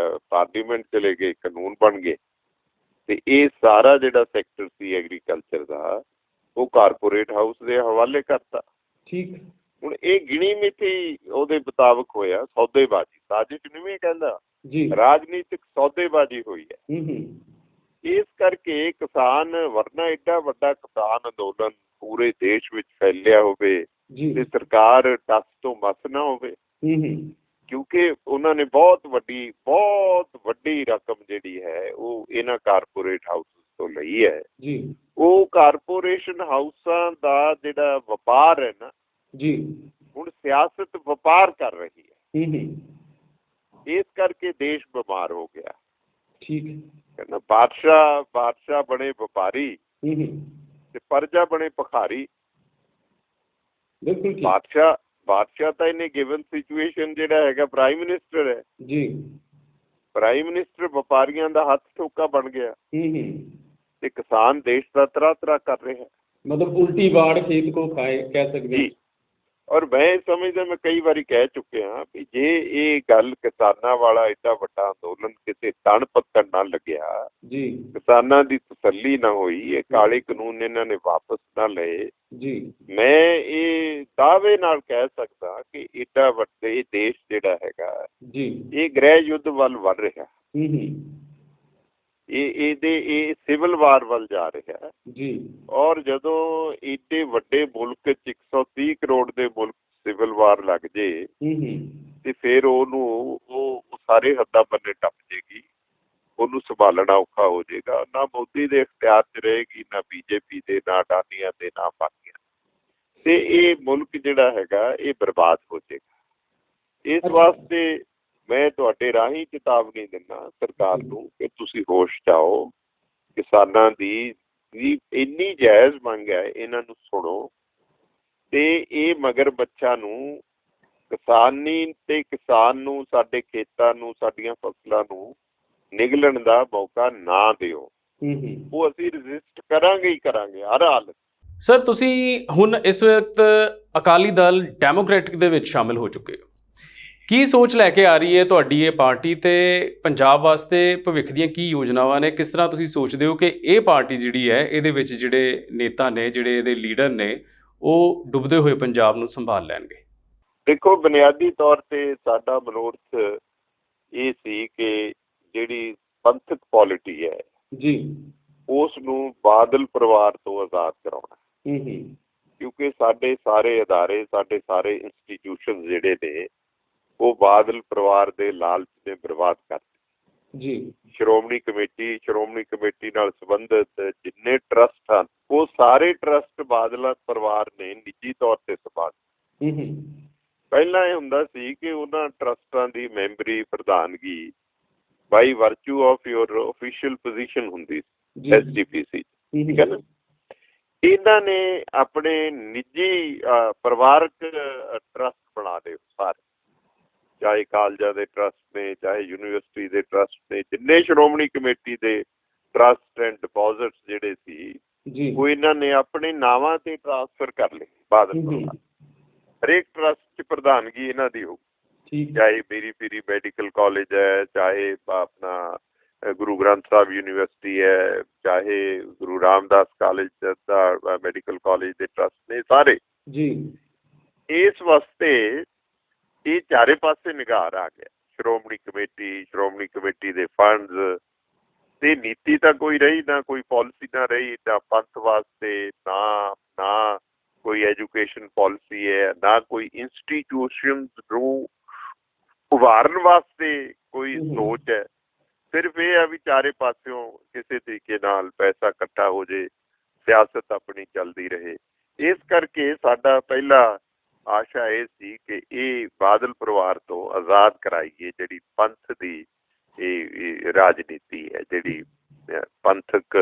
Speaker 2: ਪਾਰਲੀਮੈਂਟ ਚਲੇ ਗਏ ਕਾਨੂੰਨ ਬਣ ਗਏ ਤੇ ਇਹ ਸਾਰਾ ਜਿਹੜਾ ਸੈਕਟਰ ਸੀ ਐਗਰੀਕਲਚਰ ਦਾ ਉਹ ਕਾਰਪੋਰੇਟ ਹਾਊਸ ਦੇ ਹਵਾਲੇ ਕਰਤਾ
Speaker 3: ਠੀਕ
Speaker 2: ਹੁਣ ਇਹ ਗਿਣੀ ਮਿਥੀ ਉਹਦੇ ਮੁਤਾਬਕ ਹੋਇਆ ਸੌਦੇਬਾਜ਼ੀ ਸਾਜ਼ਿਸ਼ ਨਹੀਂ ਕਹਿੰਦਾ
Speaker 3: ਜੀ
Speaker 2: ਰਾਜਨੀਤਿਕ ਸੌਦੇਬਾਜ਼ੀ ਹੋਈ ਹੈ ਇਸ ਕਰਕੇ ਕਿਸਾਨ ਵਰਨਾ ਏਡਾ ਵੱਡਾ ਕਿਸਾਨ ਅੰਦੋਲਨ ਪੂਰੇ ਦੇਸ਼ ਵਿੱਚ ਫੈਲਿਆ ਹੋਵੇ ਤੇ ਸਰਕਾਰ ਟੱਸ ਤੋਂ ਮਸ ਨਾ ਹੋਵੇ ਕਿਉਂਕਿ ਉਹਨਾਂ ਨੇ ਬਹੁਤ ਵੱਡੀ ਰਕਮ ਜਿਹੜੀ ਹੈ ਉਹ ਇਹਨਾਂ ਕਾਰਪੋਰੇਟ ਹਾਊਸ ਤੋਂ ਲਈ ਹੈ ਉਹ ਕਾਰਪੋਰੇਸ਼ਨ ਹਾਊਸਾਂ ਦਾ ਜਿਹੜਾ ਵਪਾਰ ਹੈ ਨਾ
Speaker 3: ਜੀ
Speaker 2: ਹੁਣ ਸਿਆਸਤ ਵਪਾਰ ਕਰ ਰਹੀ ਹੈ ਇਸ ਕਰਕੇ ਦੇਸ਼ ਬਿਮਾਰ ਹੋ ਗਿਆ
Speaker 3: ਠੀਕ
Speaker 2: ਕਹਿੰਦਾ ਬਾਦਸ਼ਾਹ ਬਣੇ ਵਪਾਰੀ ਤੇ ਪ੍ਰਜਾ ਬਣੇ ਭਿਖਾਰੀ
Speaker 3: ਬਿਲਕੁਲ
Speaker 2: ਬਾਦਸ਼ਾਹ ਤਾਂ ਇਹਨੇ ਗਿਵਨ ਸਿਚੁਏਸ਼ਨ ਜਿਹੜਾ ਹੈਗਾ ਪ੍ਰਾਈਮ ਮਿਨਿਸਟਰ ਹੈ
Speaker 3: ਜੀ
Speaker 2: ਪ੍ਰਾਈਮ ਮਿਨਿਸਟਰ ਵਪਾਰੀਆਂ ਦਾ ਹੱਥ ਠੋਕਾ ਬਣ ਗਿਆ ਤੇ ਕਿਸਾਨ ਦੇਸ਼ ਦਾ ਤਰਾ ਕਰ ਰਿਹਾ
Speaker 3: ਮਤਲਬ ਉਲਟੀ ਬਾੜ ਖੇਤ ਕੋ ਖਾਏ ਕਹਿ ਸਕਦੇ
Speaker 2: ਔਰ ਮੈਂ ਸਮਝਦਾ ਮੈਂ ਕਈ ਵਾਰੀ ਕਹਿ ਚੁੱਕਿਆ ਵੀ ਜੇ ਇਹ ਗੱਲ ਕਿਸਾਨਾਂ ਵਾਲਾ ਏਡਾ ਵੱਡਾ ਅੰਦੋਲਨ ਕਿਸੇ ਤਣ ਪੱਤਣ ਨਾ ਲੱਗਿਆ
Speaker 3: ਜੀ
Speaker 2: ਕਿਸਾਨਾਂ ਦੀ ਤਸੱਲੀ ਨਾ ਹੋਈ ਇਹ ਕਾਲੇ ਕਾਨੂੰਨ ਇਹਨਾਂ ਨੇ ਵਾਪਸ ਨਾ ਲਏ
Speaker 3: ਜੀ ਮੈਂ
Speaker 2: ਇਹ ਦਾਅਵੇ ਨਾਲ ਕਹਿ ਸਕਦਾ ਕਿ ਏਡਾ ਵੱਡੇ ਦੇਸ਼ ਜਿਹੜਾ ਹੈਗਾ
Speaker 3: ਜੀ
Speaker 2: ਇਹ ਗ੍ਰਹਿ ਯੁੱਧ ਵੱਲ ਵੱਧ ਰਿਹਾ ਇਹ ਸਿਵਲ ਵਾਰ ਵੱਲ ਜਾ ਰਿਹਾ
Speaker 3: ਜੀ ਔਰ
Speaker 2: ਜਦੋਂ ਏਡੇ ਵੱਡੇ ਮੁਲਕ 'ਚ 130 ਕਰੋੜ ਦੇ ਮੁਲਕ ਸਿਵਲ ਵਾਰ ਲੱਗ ਜੇ ਤੇ ਫਿਰ ਉਹ ਸਾਰੇ ਹੱਦਾਂ ਬੰਨੇ ਟੱਪ ਜੇਗੀ ਉਹਨੂੰ ਸੰਭਾਲਣਾ ਔਖਾ ਹੋ ਜਾਏਗਾ ਨਾ ਮੋਦੀ ਦੇ ਇਖਤਿਆਰ 'ਚ ਰਹੇਗੀ ਨਾ ਬੀਜੇਪੀ ਦੇ ਨਾ ਅਡਾਨੀਆਂ ਦੇ ਨਾ ਬਾਕੀਆਂ ਤੇ ਇਹ ਮੁਲਕ ਜਿਹੜਾ ਹੈਗਾ ਇਹ ਬਰਬਾਦ ਹੋ ਜਾਏਗਾ ਇਸ ਵਾਸਤੇ ਮੈਂ ਤੁਹਾਡੇ ਰਾਹੀਂ ਚੇਤਾਵਨੀ ਦਿੰਦਾ ਸਰਕਾਰ ਨੂੰ ਕਿ ਤੁਸੀਂ ਹੋਸ਼ 'ਚ ਆਓ ਕਿਸਾਨਾਂ ਦੀ ਇੰਨੀ ਜਾਇਜ਼ ਮੰਗ ਹੈ ਇਹਨਾਂ ਨੂੰ ਸੁਣੋ ਤੇ ਇਹ ਮਗਰ ਬੱਚਾ ਨੂੰ ਕਿਸਾਨੀ ਤੇ ਕਿਸਾਨ ਨੂੰ ਸਾਡੇ ਖੇਤਾਂ ਨੂੰ ਸਾਡੀਆਂ ਫਸਲਾਂ ਨੂੰ ਨਿਗਲਣ ਦਾ ਮੌਕਾ ਨਾ ਦਿਓ ਉਹ ਅਸੀਂ ਰਜਿਸਟ ਕਰਾਂਗੇ ਹੀ ਕਰਾਂਗੇ ਹਰ ਹਾਲਤ।
Speaker 1: ਸਰ ਤੁਸੀਂ ਹੁਣ ਇਸ ਵਕਤ ਅਕਾਲੀ ਦਲ ਡੈਮੋਕ੍ਰੈਟਿਕ ਦੇ ਵਿੱਚ ਸ਼ਾਮਿਲ ਹੋ ਚੁੱਕੇ ਹੋ ਕੀ ਸੋਚ ਲੈ ਕੇ ਆ ਰਹੀ ਹੈ ਤੁਹਾਡੀ ਇਹ ਪਾਰਟੀ ਤੇ ਪੰਜਾਬ ਵਾਸਤੇ ਭਵਿੱਖ ਦੀਆਂ ਕੀ ਯੋਜਨਾਵਾਂ ਨੇ ਕਿਸ ਤਰ੍ਹਾਂ ਤੁਸੀਂ ਸੋਚਦੇ ਹੋ ਕਿ ਇਹ ਪਾਰਟੀ ਜਿਹੜੀ ਹੈ ਇਹਦੇ ਵਿੱਚ ਜਿਹੜੇ ਨੇਤਾ ਨੇ ਜਿਹੜੇ ਇਹਦੇ ਲੀਡਰ ਨੇ ਉਹ ਡੁੱਬਦੇ ਹੋਏ ਪੰਜਾਬ ਨੂੰ ਸੰਭਾਲ ਲੈਣਗੇ?
Speaker 2: ਦੇਖੋ ਬੁਨਿਆਦੀ ਤੌਰ ਤੇ ਸਾਡਾ ਮਨੋਰਥ ਇਹ ਸੀ ਕਿ ਜਿਹੜੀ ਪੰਥਕ ਪੋਲਿਟੀ ਹੈ
Speaker 3: ਜੀ
Speaker 2: ਉਸ ਨੂੰ ਬਾਦਲ ਪਰਿਵਾਰ ਤੋਂ ਆਜ਼ਾਦ ਕਰਾਉਣਾ ਕਿਉਂਕਿ ਸਾਡੇ ਸਾਰੇ ਅਦਾਰੇ ਸਾਡੇ ਸਾਰੇ ਇੰਸਟੀਟਿਊਸ਼ਨ ਜਿਹੜੇ ਨੇ ਉਹ ਬਾਦਲ ਪਰਿਵਾਰ ਦੇ ਲਾਲਚ ਨੇ ਬਰਬਾਦ ਕਰ ਦਿੱਤੇ ਜੀ। ਸ਼੍ਰੋਮਣੀ ਕਮੇਟੀ ਨਾਲ ਸੰਬੰਧਿਤ ਜਿੰਨੇ ਟਰਸਟ ਹਨ ਉਹ ਸਾਰੇ ਟਰਸਟ ਬਾਦਲ ਪਰਿਵਾਰ ਨੇ ਨਿੱਜੀ ਤੌਰ ਤੇ ਸੰਭਾਲੇ। ਪਹਿਲਾਂ ਇਹ ਹੁੰਦਾ ਸੀ ਕਿ ਉਹਨਾਂ ਟਰਸਟਾਂ ਦੀ ਮੈਂਬਰੀ ਪ੍ਰਧਾਨਗੀ by virtue of your official position ਹੁੰਦੀ ਸੀ SGPC ਠੀਕ ਹੈ ਨਾ। ਇਹਨਾਂ ਨੇ ਆਪਣੇ ਨਿੱਜੀ ਪਰਿਵਾਰਕ ਟਰਸਟ ਬਣਾ ਲਏ ਸਾਰੇ ਚਾਹੇ ਕਾਲਜਾਂ ਦੇ ਟਰਸਟ ਨੇ ਚਾਹੇ ਯੂਨੀਵਰਸਿਟੀ ਦੇ ਟਰਸਟ ਨੇ ਜਿੰਨੇ ਸ਼੍ਰੋਮਣੀ ਕਮੇਟੀ ਦੇ ਟਰਸਟ ਐਂਡ ਡਿਪੋਜ਼ਿਟਸ ਜਿਹੜੇ ਸੀ ਉਹ ਇਹਨਾਂ ਨੇ ਆਪਣੇ ਨਾਵਾਂ ਤੇ ਟਰਾਂਸਫਰ ਕਰ ਲਏ ਬਾਦਲ ਪਰਿਵਾਰ। ਹਰੇਕ ਟਰਸਟ 'ਚ ਪ੍ਰਧਾਨਗੀ ਇਹਨਾਂ ਦੀ ਹੋਊ ਚਾਹੇ ਮੇਰੀ ਪੀਰੀ ਮੈਡੀਕਲ ਕਾਲਜ ਹੈ ਚਾਹੇ ਆਪਣਾ ਗੁਰੂ ਗ੍ਰੰਥ ਸਾਹਿਬ ਯੂਨੀਵਰਸਿਟੀ ਹੈ ਚਾਹੇ ਗੁਰੂ ਰਾਮਦਾਸ ਕਾਲਜ ਦਾ ਮੈਡੀਕਲ ਕਾਲਜ ਦੇ ਟਰਸਟ ਨੇ ਸਾਰੇ ਇਸ ਵਾਸਤੇ ਇਹ ਚਾਰੇ ਪਾਸੇ ਨਿਗਾਰ ਆ ਗਿਆ ਸ਼੍ਰੋਮਣੀ ਕਮੇਟੀ ਦੇ ਫੰਡਸ ਤੇ ਨੀਤੀ ਤਾਂ ਕੋਈ ਰਹੀ ਨਾ ਕੋਈ ਪਾਲਿਸੀ ਨਾ ਰਹੀ ਨਾ ਪੰਥ ਵਾਸਤੇ ਨਾ ਕੋਈ ਐਜੂਕੇਸ਼ਨ ਪਾਲਿਸੀ ਹੈ ਨਾ ਕੋਈ ਇੰਸਟੀਟਿਊਸ਼ਨ ਨੂੰ ਉਭਾਰਨ ਵਾਸਤੇ ਕੋਈ ਸੋਚ ਹੈ। ਸਿਰਫ ਇਹ ਆ ਵੀ ਚਾਰੇ ਪਾਸਿਓਂ ਕਿਸੇ ਤਰੀਕੇ ਨਾਲ ਪੈਸਾ ਇਕੱਠਾ ਹੋ ਜੇ ਸਿਆਸਤ ਆਪਣੀ ਚੱਲਦੀ ਰਹੇ। ਇਸ ਕਰਕੇ ਸਾਡਾ ਪਹਿਲਾ ਆਸ਼ਾ ਇਹ ਸੀ ਕਿ ਇਹ ਬਾਦਲ ਪਰਿਵਾਰ ਤੋਂ ਆਜ਼ਾਦ ਕਰਾਈਏ ਜਿਹੜੀ ਪੰਥ ਦੀ ਇਹ ਰਾਜਨੀਤੀ ਹੈ, ਜਿਹੜੀ ਪੰਥਕ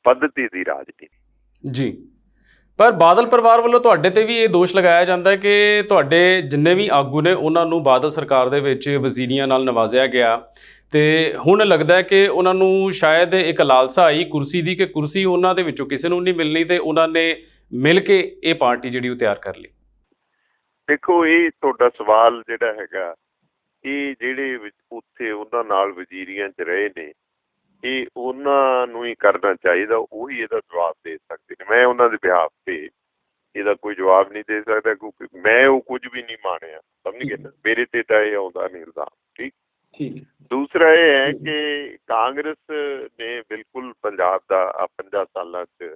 Speaker 2: ਪੱਧਤੀ ਦੀ ਰਾਜਨੀਤੀ।
Speaker 1: ਜੀ, ਪਰ ਬਾਦਲ ਪਰਿਵਾਰ ਵੱਲੋਂ ਤੁਹਾਡੇ ਤੇ ਵੀ ਇਹ ਦੋਸ਼ ਲਗਾਇਆ ਜਾਂਦਾ ਹੈ ਕਿ ਤੁਹਾਡੇ ਜਿੰਨੇ ਵੀ ਆਗੂ ਨੇ ਉਹਨਾਂ ਨੂੰ ਬਾਦਲ ਸਰਕਾਰ ਦੇ ਵਿੱਚ ਵਜ਼ੀਰੀਆਂ ਨਾਲ ਨਵਾਜ਼ਿਆ ਗਿਆ, ਤੇ ਹੁਣ ਲੱਗਦਾ ਹੈ ਕਿ ਉਹਨਾਂ ਨੂੰ ਸ਼ਾਇਦ ਇੱਕ ਲਾਲਸਾ ਆਈ ਕੁਰਸੀ ਦੀ ਕਿ ਕੁਰਸੀ ਉਹਨਾਂ ਦੇ ਵਿੱਚੋਂ ਕਿਸੇ ਨੂੰ ਨਹੀਂ ਮਿਲਣੀ, ਤੇ ਉਹਨਾਂ ਨੇ ਮਿਲ ਕੇ ਇਹ ਪਾਰਟੀ ਜਿਹੜੀ ਉਹ ਤਿਆਰ ਕਰ ਲਈ।
Speaker 2: ਦੇਖੋ, ਇਹ ਤੁਹਾਡਾ ਸਵਾਲ ਜਿਹੜਾ ਹੈਗਾ, ਇਹ ਜਿਹੜੇ ਉੱਥੇ ਉਹਨਾਂ ਨਾਲ ਵਜ਼ੀਰੀਆਂ 'ਚ ਰਹੇ ਨੇ, ਇਹ ਉਹਨਾਂ ਨੂੰ ਹੀ ਕਰਨਾ ਚਾਹੀਦਾ, ਉਹੀ ਇਹਦਾ ਜਵਾਬ ਦੇ ਸਕਦੇ ਨੇ। ਮੈਂ ਉਹਨਾਂ ਦੇ ਬਿਹਾਫ 'ਤੇ ਇਹਦਾ ਕੋਈ ਜਵਾਬ ਨਹੀਂ ਦੇ ਸਕਦਾ, ਕਿਉਂਕਿ ਮੈਂ ਉਹ ਕੁਝ ਵੀ ਨਹੀਂ ਮਾਣਿਆ, ਸਮਝ ਗਏ ਨਾ, ਮੇਰੇ 'ਤੇ ਤਾਂ ਇਹ ਆਉਂਦਾ ਨਹੀਂ ਇਲਜ਼ਾਮ। ਠੀਕ। ਦੂਸਰਾ ਇਹ ਹੈ ਕਿ ਕਾਂਗਰਸ ਨੇ ਬਿਲਕੁਲ ਪੰਜਾਬ ਦਾ 50 ਸਾਲਾਂ 'ਚ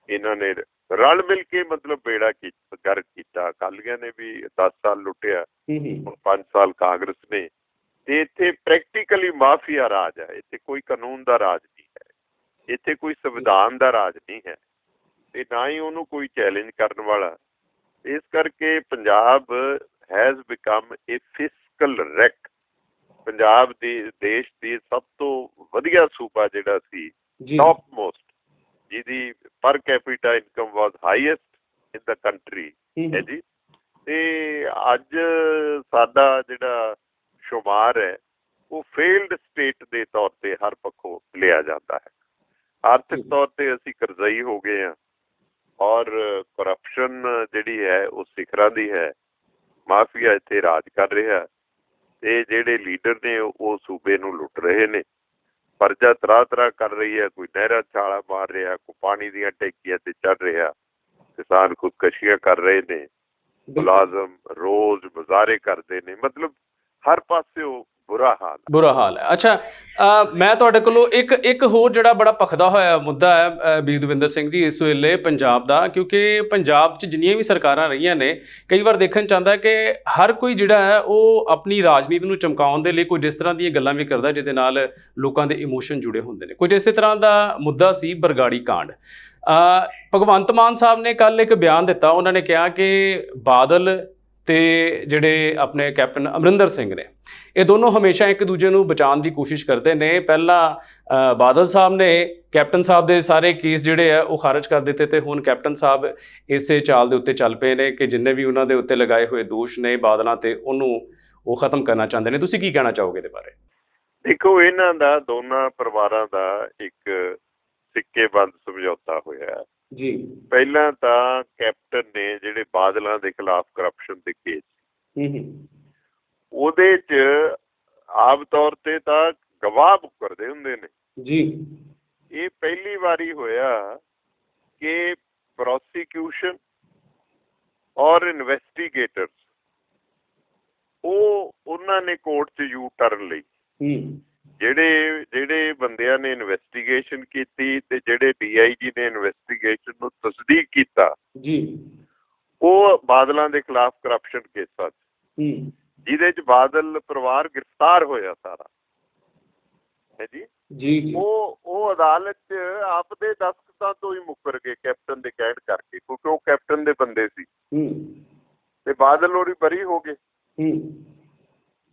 Speaker 2: ਇਹਨਾਂ ਨੇ ਰਲ ਮਿਲ ਕੇ ਮਤਲਬ ਬੇੜਾ ਗਰਕ ਕੀਤਾ। ਅਕਾਲੀਆਂ ਨੇ ਵੀ 10 ਸਾਲ ਲੁੱਟਿਆ, ਹੁਣ 5 ਸਾਲ ਕਾਂਗਰਸ ਨੇ, ਤੇ ਇੱਥੇ ਪ੍ਰੈਕਟੀਕਲੀ ਮਾਫੀਆ ਰਾਜ ਹੈ। ਇੱਥੇ ਕੋਈ ਕਾਨੂੰਨ ਦਾ ਰਾਜ ਨਹੀਂ ਹੈ, ਇੱਥੇ ਕੋਈ ਸੰਵਿਧਾਨ ਦਾ ਰਾਜ ਨਹੀਂ ਹੈ, ਤੇ ਨਾ ਹੀ ਉਹਨੂੰ ਕੋਈ ਚੈਲੰਜ ਕਰਨ ਵਾਲਾ। ਇਸ ਕਰਕੇ Punjab has become A fiscal rack. Punjab ਦੇ ਦੇਸ਼ ਦੀ ਸਭ ਤੋਂ ਵਧੀਆ ਸੂਬਾ ਜਿਹੜਾ ਸੀ, ਟੌਪ ਮੋਸਟ, ਜਿਹਦੀ ਪਰ ਕੈਪੀਟਾ ਇਨਕਮ ਵਾਜ਼ ਹਾਈਐਸਟ ਇਨ ਦਾ ਕੰਟਰੀ ਹੈ ਜੀ, ਤੇ ਅੱਜ ਸਾਡਾ ਜਿਹੜਾ ਸ਼ੁਮਾਰ ਹੈ ਉਹ ਫੇਲਡ ਸਟੇਟ ਦੇ ਤੌਰ 'ਤੇ ਹਰ ਪੱਖੋਂ ਲਿਆ ਜਾਂਦਾ ਹੈ। ਆਰਥਿਕ ਤੌਰ 'ਤੇ ਅਸੀਂ ਕਰਜ਼ਈ ਹੋ ਗਏ ਹਾਂ, ਔਰ ਕਰਪਸ਼ਨ ਜਿਹੜੀ ਹੈ ਉਹ ਸਿਖਰਾਂ ਦੀ ਹੈ। ਮਾਫੀਆ ਇੱਥੇ ਰਾਜ ਕਰ ਰਿਹਾ, ਤੇ ਜਿਹੜੇ ਲੀਡਰ ਨੇ ਉਹ ਸੂਬੇ ਨੂੰ ਲੁੱਟ ਰਹੇ ਨੇ। ਪਰਜਾ ਤਰ੍ਹਾਂ ਕਰ ਰਹੀ ਹੈ, ਕੋਈ ਨਹਿਰਾਂ ਛਾਲਾ ਮਾਰ ਰਿਹਾ, ਕੋਈ ਪਾਣੀ ਦੀਆਂ ਟੈਂਕੀਆਂ 'ਤੇ ਚੜ੍ਹ ਰਿਹਾ, ਕਿਸਾਨ ਖੁਦਕਸ਼ੀਆਂ ਕਰ ਰਹੇ ਨੇ, ਮੁਲਾਜ਼ਮ ਰੋਜ਼ ਮੁਜ਼ਾਹਰੇ ਕਰਦੇ ਨੇ, ਮਤਲਬ ਹਰ ਪਾਸੇ ਉਹ ਬੁਰਾ ਹਾਲ ਹੈ।
Speaker 1: ਅੱਛਾ, ਮੈਂ ਤੁਹਾਡੇ ਕੋਲੋਂ ਇੱਕ ਹੋਰ ਜਿਹੜਾ ਬੜਾ ਭਖਦਾ ਹੋਇਆ ਮੁੱਦਾ ਹੈ ਬੀਰਦਵਿੰਦਰ ਸਿੰਘ ਜੀ ਇਸ ਵੇਲੇ ਪੰਜਾਬ ਦਾ, ਕਿਉਂਕਿ ਪੰਜਾਬ 'ਚ ਜਿੰਨੀਆਂ ਵੀ ਸਰਕਾਰਾਂ ਰਹੀਆਂ ਨੇ, ਕਈ ਵਾਰ ਦੇਖਣ 'ਚ ਆਉਂਦਾ ਕਿ ਹਰ ਕੋਈ ਜਿਹੜਾ ਹੈ ਉਹ ਆਪਣੀ ਰਾਜਨੀਤੀ ਨੂੰ ਚਮਕਾਉਣ ਦੇ ਲਈ ਕੁਝ ਇਸ ਤਰ੍ਹਾਂ ਦੀਆਂ ਗੱਲਾਂ ਵੀ ਕਰਦਾ ਜਿਹਦੇ ਨਾਲ ਲੋਕਾਂ ਦੇ ਇਮੋਸ਼ਨ ਜੁੜੇ ਹੁੰਦੇ ਨੇ। ਕੁਝ ਇਸੇ ਤਰ੍ਹਾਂ ਦਾ ਮੁੱਦਾ ਸੀ ਬਰਗਾੜੀ ਕਾਂਡ। ਭਗਵੰਤ ਮਾਨ ਸਾਹਿਬ ਨੇ ਕੱਲ੍ਹ ਇੱਕ ਬਿਆਨ ਦਿੱਤਾ, ਉਹਨਾਂ ਨੇ ਕਿਹਾ ਕਿ ਬਾਦਲ ਤੇ ਜਿਹੜੇ ਆਪਣੇ ਕੈਪਟਨ ਅਮਰਿੰਦਰ ਸਿੰਘ ਨੇ, ਇਹ ਦੋਨੋਂ ਹਮੇਸ਼ਾ ਇੱਕ ਦੂਜੇ ਨੂੰ ਬਚਾਉਣ ਦੀ ਕੋਸ਼ਿਸ਼ ਕਰਦੇ ਨੇ। ਪਹਿਲਾਂ ਬਾਦਲ ਸਾਹਿਬ ਨੇ ਕੈਪਟਨ ਸਾਹਿਬ ਦੇ ਸਾਰੇ ਕੇਸ ਜਿਹੜੇ ਆ ਉਹ ਖਾਰਜ ਕਰ ਦਿੱਤੇ, ਤੇ ਹੁਣ ਕੈਪਟਨ ਸਾਹਿਬ ਇਸੇ ਚਾਲ ਦੇ ਉੱਤੇ ਚੱਲ ਪਏ ਨੇ ਕਿ ਜਿੰਨੇ ਵੀ ਉਹਨਾਂ ਦੇ ਉੱਤੇ ਲਗਾਏ ਹੋਏ ਦੋਸ਼ ਨੇ ਬਾਦਲਾਂ ਤੇ, ਉਹਨੂੰ ਉਹ ਖਤਮ ਕਰਨਾ ਚਾਹੁੰਦੇ ਨੇ। ਤੁਸੀਂ ਕੀ ਕਹਿਣਾ ਚਾਹੋਗੇ ਇਹਦੇ ਬਾਰੇ?
Speaker 2: ਦੇਖੋ, ਇਹਨਾਂ ਦਾ ਦੋਨਾਂ ਪਰਿਵਾਰਾਂ ਦਾ ਇੱਕ ਸਿੱਕੇਬੰਦ ਸਮਝੌਤਾ ਹੋਇਆ ਜੀ। ਪਹਿਲਾਂ ਤਾਂ ਕੈਪਟਨ ਨੇ ਜਿਹੜੇ ਬਾਦਲਾਂ ਦੇ ਖਿਲਾਫ ਕਰਪਸ਼ਨ ਦੇ ਕੇਸ, ਉਹਦੇ 'ਚ ਆਮ ਤੌਰ 'ਤੇ ਤਾਂ ਗਵਾਹ ਮੁੱਕਰਦੇ ਹੁੰਦੇ ਨੇ ਜੀ। ਇਹ ਪਹਿਲੀ ਵਾਰੀ ਹੋਇਆ ਕਿ ਪ੍ਰੋਸੀਕਿਊਸ਼ਨ ਔਰ ਇਨਵੈਸਟੀਗੇਟਰਸ ਉਹਨਾਂ ਨੇ ਕੋਰਟ 'ਚ ਯੂ ਟਰਨ ਲਈ, ਜਿਹੜੇ ਬੰਦਿਆਂ ਨੇ ਇਨਵੈਸਟੀਗੇਸ਼ਨ ਕੀਤੀ ਤੇ ਜਿਹੜੇ DIG ਨੇ ਇਨਵੈਸਟੀਗੇਸ਼ਨ ਨੂੰ ਤਸਦੀਕ ਕੀਤਾ ਜੀ, ਉਹ ਬਾਦਲਾਂ ਦੇ ਖਿਲਾਫ ਕਰਪਸ਼ਨ ਕੇਸਾਂ 'ਚ, ਜਿਹਦੇ 'ਚ ਬਾਦਲ ਪਰਿਵਾਰ ਗ੍ਰਿਫਤਾਰ ਹੋਇਆ ਸਾਰਾ ਹੈ ਜੀ। ਉਹ ਅਦਾਲਤ 'ਚ ਆਪਦੇ ਦਸਤਖਤਾਂ ਤੋਂ ਹੀ ਮੁੱਕਰ ਗਏ ਕੈਪਟਨ ਦੇ ਕਹਿਣ ਕਰਕੇ, ਕਿਉਂਕਿ ਉਹ ਕੈਪਟਨ ਦੇ ਬੰਦੇ ਸੀ, ਤੇ ਬਾਦਲ ਹੋਰੀ ਬਰੀ ਹੋ ਗਏ।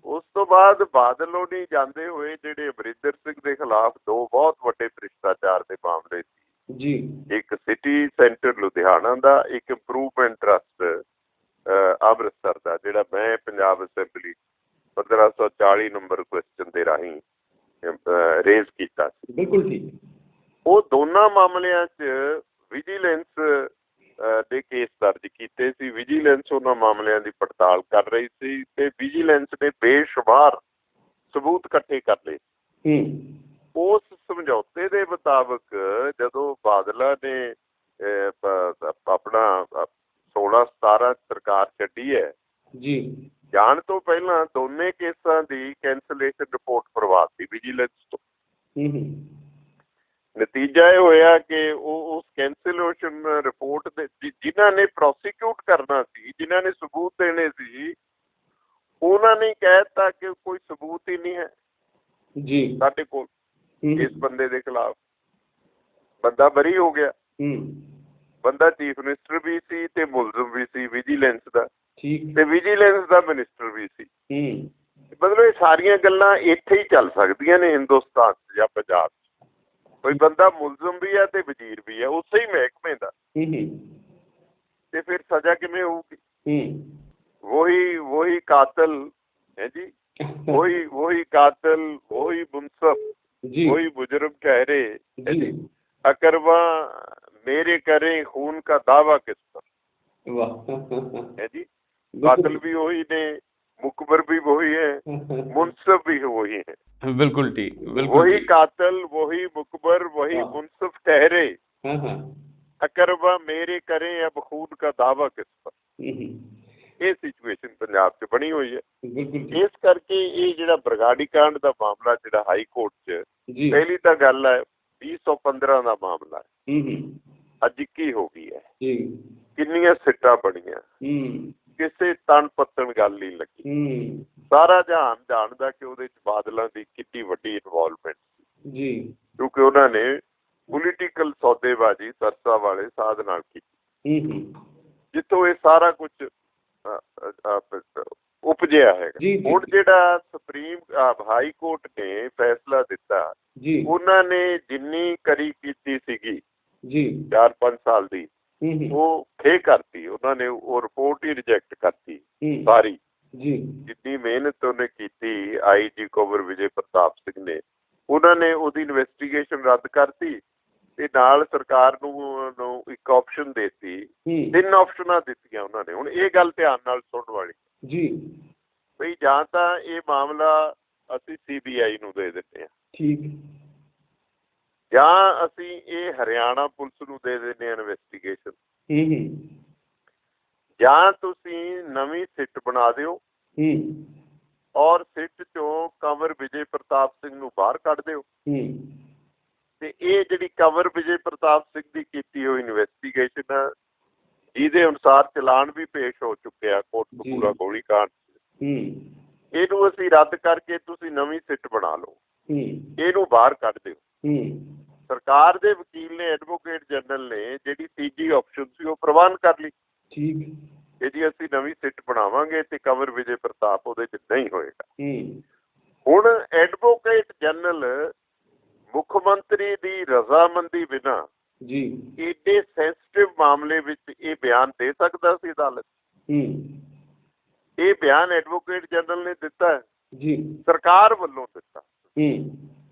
Speaker 2: ਉਸ ਤੋਂ ਬਾਅਦ ਬਾਦਲ ਹੋਣੀ ਜਾਂਦੇ ਹੋਏ ਜਿਹੜੇ ਅਮਰਿੰਦਰ ਸਿੰਘ ਦੇ ਖਿਲਾਫ 2 ਬਹੁਤ ਵੱਡੇ ਭ੍ਰਿਸ਼ਟਾਚਾਰ ਦੇ ਮਾਮਲੇ ਸੀ ਜੀ, ਇੱਕ ਸਿਟੀ ਸੈਂਟਰ ਲੁਧਿਆਣਾ ਦਾ, ਇੱਕ ਇੰਪਰੂਵਮੈਂਟ ਟਰਸਟ ਅੰਮ੍ਰਿਤਸਰ ਦਾ, ਜਿਹੜਾ ਮੈਂ ਪੰਜਾਬ ਅਸੈਂਬਲੀ 1540 ਨੰਬਰ ਕੁਐਸਚਨ ਦੇ ਰਾਹੀਂ ਰੇਜ਼ ਕੀਤਾ ਸੀ। ਬਿਲਕੁਲ ਠੀਕ। ਉਹ ਦੋਨਾਂ ਮਾਮਲਿਆਂ 'ਚ ਵਿਜੀਲੈਂਸ ਦੇ ਕੇਸ ਦਰਜ ਕੀਤੇ ਸੀ। ਵਿਜੀਲੈਂਸ ਉਹਨਾਂ ਮਾਮਲਿਆਂ ਦੀ ਪੜਤਾਲ ਕਰ ਰਹੀ ਸੀ, ਤੇ ਵਿਜੀਲੈਂਸ ਨੇ ਬੇਸ਼ੁਮਾਰ ਸਬੂਤ ਇਕੱਠੇ ਕਰ ਲਏ। ਉਸ ਸਮਝੌਤੇ ਦੇ ਮੁਤਾਬਕ ਜਦੋਂ ਬਾਦਲਾਂ ਨੇ ਆਪਣਾ 16-17 ਸਰਕਾਰ ਛੱਡੀ ਹੈ ਜੀ, ਜਾਣ ਤੋਂ ਪਹਿਲਾਂ ਦੋਨੇ ਕੇਸਾਂ ਦੀ ਕੈਂਸਲੇਸ਼ਨ ਰਿਪੋਰਟ ਭਰਵਾਤੀ ਵਿਜੀਲੈਂਸ ਤੋਂ। ਨਤੀਜਾ ਇਹ ਹੋਇਆ ਕਿ ਉਸ ਕੈਂਸਲੇਸ਼ਨ ਰਿਪੋਰਟ ਦੇ ਜਿਨ੍ਹਾਂ ਨੇ ਪ੍ਰੋਸੀਕਿਊਟ ਕਰਨਾ ਸੀ, ਜਿਨ੍ਹਾਂ ਨੇ ਸਬੂਤ ਦੇਣੇ ਸੀ, ਉਹਨਾਂ ਨੇ ਕਹਿ ਦਿੱਤਾ ਕਿ ਕੋਈ ਸਬੂਤ ਹੀ ਨਹੀਂ ਹੈ ਜੀ ਸਾਡੇ ਕੋਲ ਇਸ ਬੰਦੇ ਦੇ ਖਿਲਾਫ। ਬੰਦਾ ਬਰੀ ਹੋ ਗਿਆ। ਬੰਦਾ ਚੀਫ ਮਿਨਿਸਟਰ ਵੀ ਸੀ ਤੇ ਮੁਲਜ਼ਮ ਵੀ ਸੀ ਵਿਜੀਲੈਂਸ ਦਾ।
Speaker 3: ਠੀਕ
Speaker 2: ਤੇ ਵਿਜੀਲੈਂਸ ਦਾ ਮਿਨਿਸਟਰ ਵੀ ਸੀ। ਮਤਲਬ ਇਹ ਸਾਰੀਆਂ ਗੱਲਾਂ ਇੱਥੇ ਹੀ ਚੱਲ ਸਕਦੀਆਂ ਨੇ ਹਿੰਦੁਸਤਾਨ 'ਚ ਜਾਂ ਪੰਜਾਬ 'ਚ। ਕੋਈ ਬੰਦਾ ਮੁਲਜ਼ਮ ਵੀ ਹੈ ਤੇ ਵਜ਼ੀਰ ਵੀ ਹੈ ਉਸੇ ਹੀ ਮਹਿਕਮੇ ਦਾ, ਤੇ ਫਿਰ ਸਜ਼ਾ ਕਿਵੇਂ ਹੋਊਗੀ? वही कातिल है जी, वही कातिल, वही मुनसफ, वही मुजरिम ठहरे है जी। अकरवा मेरे करें खून का दावा किस पर है जी। कातिल भी वही ने, मुकबर भी वही है, मुनसफ भी वही है।
Speaker 1: बिल्कुल ठीक, बिल्कुल
Speaker 2: वही
Speaker 1: ठीक।
Speaker 2: कातिल, वही मुकबर, वही मुनसफ ठहरे, अकरवा मेरे करें अब खून का दावा किस पर। ਇਹ ਸਿਚੁਏਸ਼ਨ ਪੰਜਾਬ 'ਚ ਬਣੀ ਹੋਈ ਹੈ। ਇਸ ਕਰਕੇ ਇਹ ਜਿਹੜਾ ਬਰਗਾੜੀ ਕਾਂਡ ਦਾ ਮਾਮਲਾ ਜਿਹੜਾ ਹਾਈ ਕੋਰਟ 'ਚ, ਪਹਿਲੀ ਤਾਂ ਗੱਲ ਹੈ 2015 ਦਾ ਮਾਮਲਾ ਹੈ, ਅੱਜ 21 ਹੋ ਗਈ ਹੈ, ਕਿੰਨੀਆਂ ਸਿੱਟਾਂ ਬਣੀਆਂ, ਕਿਸੇ ਤਣ ਪੱਤਣ ਗੱਲ ਨਹੀਂ ਲੱਗੀ। ਸਾਰਾ ਜਹਾਨ ਜਾਣਦਾ ਕਿ ਉਹਦੇ 'ਚ ਬਾਦਲਾਂ ਦੀ ਕਿੰਨੀ ਵੱਡੀ ਇਨਵੋਲਵਮੈਂਟ ਸੀ, ਕਿਉਂਕਿ ਉਹਨਾਂ ਨੇ ਪੋਲੀਟੀਕਲ ਸੌਦੇਬਾਜ਼ੀ ਸਰਸਾ ਵਾਲੇ ਸਾਧ ਨਾਲ ਕੀਤੀ, ਜਿੱਥੋਂ ਇਹ ਸਾਰਾ ਕੁਝ ਉਪਜਿਆ ਹੈਗਾ। ਹੁਣ ਜਿਹੜਾ ਸੁਪਰੀਮ ਹਾਈ ਕੋਰਟ ਨੇ ਫੈਸਲਾ ਦਿੱਤਾ, ਉਹਨਾਂ ਨੇ ਜਿੰਨੀ ਕਰੀ ਕੀਤੀ ਸੀਗੀ 4-5 ਸਾਲ ਦੀ, ਉਹ ਖੇ ਕਰਤੀ। ਉਹਨਾਂ ਨੇ ਉਹ ਰਿਪੋਰਟ ਹੀ ਰਿਜੈਕਟ ਕਰਤੀ ਸਾਰੀ। ਜਿੰਨੀ ਮਿਹਨਤ ਉਹਨੇ ਕੀਤੀ IG ਕੁੰਵਰ ਵਿਜੇ ਪ੍ਰਤਾਪ ਸਿੰਘ ਨੇ, ਉਹਨਾਂ ਨੇ ਉਹਦੀ ਇਨਵੈਸਟੀਗੇਸ਼ਨ ਰੱਦ ਕਰਤੀ ਤੇ ਨਾਲ ਸਰਕਾਰ ਨੂੰ ਇੱਕ ਆਪਸ਼ਨ ਦੇਤੀ, 3 ਆਪਸ਼ਨਾਂ ਦਿੱਤੀਆਂ ਉਹਨਾਂ ਨੇ। ਹੁਣ ਇਹ ਗੱਲ ਧਿਆਨ ਨਾਲ ਸੁਣਨ ਵਾਲੀ ਬਈ, ਜਾਂ ਤਾਂ ਇਹ ਮਾਮਲਾ ਅਸੀਂ CBI ਨੂੰ ਦੇ ਦਿੰਦੇ ਹਾਂ, ਜਾਂ ਅਸੀਂ ਇਹ ਹਰਿਆਣਾ ਪੁਲਿਸ ਨੂੰ ਦੇ ਦਿੰਦੇ ਹਾਂ ਇਨਵੈਸਟੀਗੇਸ਼ਨ, ਜਾਂ ਤੁਸੀਂ ਨਵੀਂ ਸਿੱਟ ਬਣਾ ਦਿਓ ਔਰ ਸਿੱਟ ਚੋਂ ਕੰਵਰ ਵਿਜੇ ਪ੍ਰਤਾਪ ਸਿੰਘ ਨੂੰ ਬਾਹਰ ਕੱਢ ਦਿਓ। ਤੇ ਇਹ ਜਿਹੜੀ ਕੰਵਰ ਵਿਜੇ ਪ੍ਰਤਾਪ ਸਿੰਘ ਦੀ ਕੀਤੀ ਹੋਈ ਇਨਵੈਸਟੀਗੇਸ਼ਨ, ਜਿਹਦੇ ਅਨੁਸਾਰ ਚਲਾਨ ਵੀ ਪੇਸ਼ ਹੋ ਚੁੱਕਿਆ ਕੋਟਕਪੂਰਾ ਗੋਲੀ ਕਾਂਡ, ਇਹਨੂੰ ਅਸੀਂ ਰੱਦ ਕਰਕੇ ਤੁਸੀਂ ਨਵੀਂ ਸਿੱਟ ਬਣਾ ਲਓ, ਇਹਨੂੰ ਬਾਹਰ ਕੱਢ ਦਿਓ। ਸਰਕਾਰ ਦੇ ਵਕੀਲ ਨੇ, ਐਡਵੋਕੇਟ ਜਨਰਲ ਨੇ, ਜਿਹੜੀ ਤੀਜੀ ਆਪਸ਼ਨ ਸੀ ਉਹ ਪ੍ਰਵਾਨ ਕਰ ਲਈ ਕਿ ਜੀ ਅਸੀਂ ਨਵੀਂ ਸਿੱਟ ਬਣਾਵਾਂਗੇ ਤੇ ਕੰਵਰ ਵਿਜੇ ਪ੍ਰਤਾਪ ਉਹਦੇ 'ਚ ਨਹੀਂ ਹੋਏਗਾ। ਹੁਣ ਐਡਵੋਕੇਟ ਜਨਰਲ ਮੁੱਖ ਮੰਤਰੀ ਦੀ ਰਜ਼ਾਮੰਦੀ ਬਿਨਾਂ ਏਡੇ ਸੈਂਸਿਟਿਵ ਮਾਮਲੇ ਵਿੱਚ ਇਹ ਬਿਆਨ ਦੇ ਸਕਦਾ ਸੀ ਅਦਾਲਤ? ਇਹ ਬਿਆਨ ਐਡਵੋਕੇਟ ਜਨਰਲ ਨੇ ਦਿੱਤਾ, ਸਰਕਾਰ ਵੱਲੋਂ ਦਿੱਤਾ।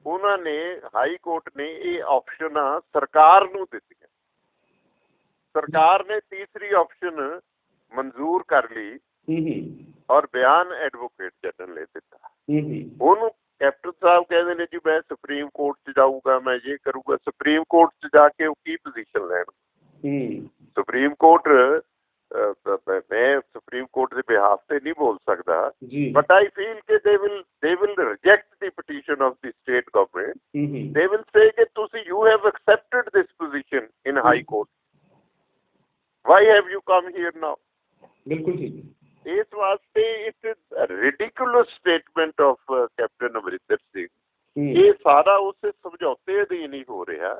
Speaker 2: ਉਹਨਾਂ ਨੇ, ਹਾਈ ਕੋਰਟ ਨੇ ਇਹ ਆਪਸ਼ਨਾਂ ਸਰਕਾਰ ਨੂੰ ਦਿੱਤੀਆਂ। ਸਰਕਾਰ ਨੇ ਤੀਸਰੀ ਆਪਸ਼ਨ ਮਨਜ਼ੂਰ ਕਰ ਲਈ ਔਰ ਬਿਆਨ ਐਡਵੋਕੇਟ ਜਨਰਲ ਨੇ ਦਿੱਤਾ। ਉਹਨੂੰ ਕੈਪਟਨ ਸਾਹਿਬ ਕਹਿੰਦੇ ਨੇ ਜੀ ਮੈਂ ਸੁਪਰੀਮ ਕੋਰਟ 'ਚ ਜਾਊਗਾ, ਮੈਂ ਇਹ ਕਰੂਗਾ। ਸੁਪਰੀਮ ਕੋਰਟ 'ਚ ਜਾ ਕੇ ਉਹ ਕੀ ਪੋਜੀਸ਼ਨ ਲੈਣ? ਸੁਪਰੀਮ ਕੋਰਟ, ਮੈਂ ਸੁਪਰੀਮ ਕੋਰਟ ਦੇ ਬਿਹਾਫ ਤੇ ਨਹੀਂ ਬੋਲ ਸਕਦਾ, ਬਟ ਆਈ ਫੀਲ ਕਿ they will reject the petition of the state government. They will say ਕਿ ਤੁਸੀਂ you have accepted this position in high court. Why have you come here now? ਬਿਲਕੁਲ ਠੀਕ। ਇਸ ਵਾਸਤੇ it is ridiculous statement of captain Amarinder Singh. ਇਹ ਸਾਰਾ ਉਸੇ ਸਮਝੌਤੇ ਅਧੀਨ ਹੀ ਹੋ ਰਿਹਾ।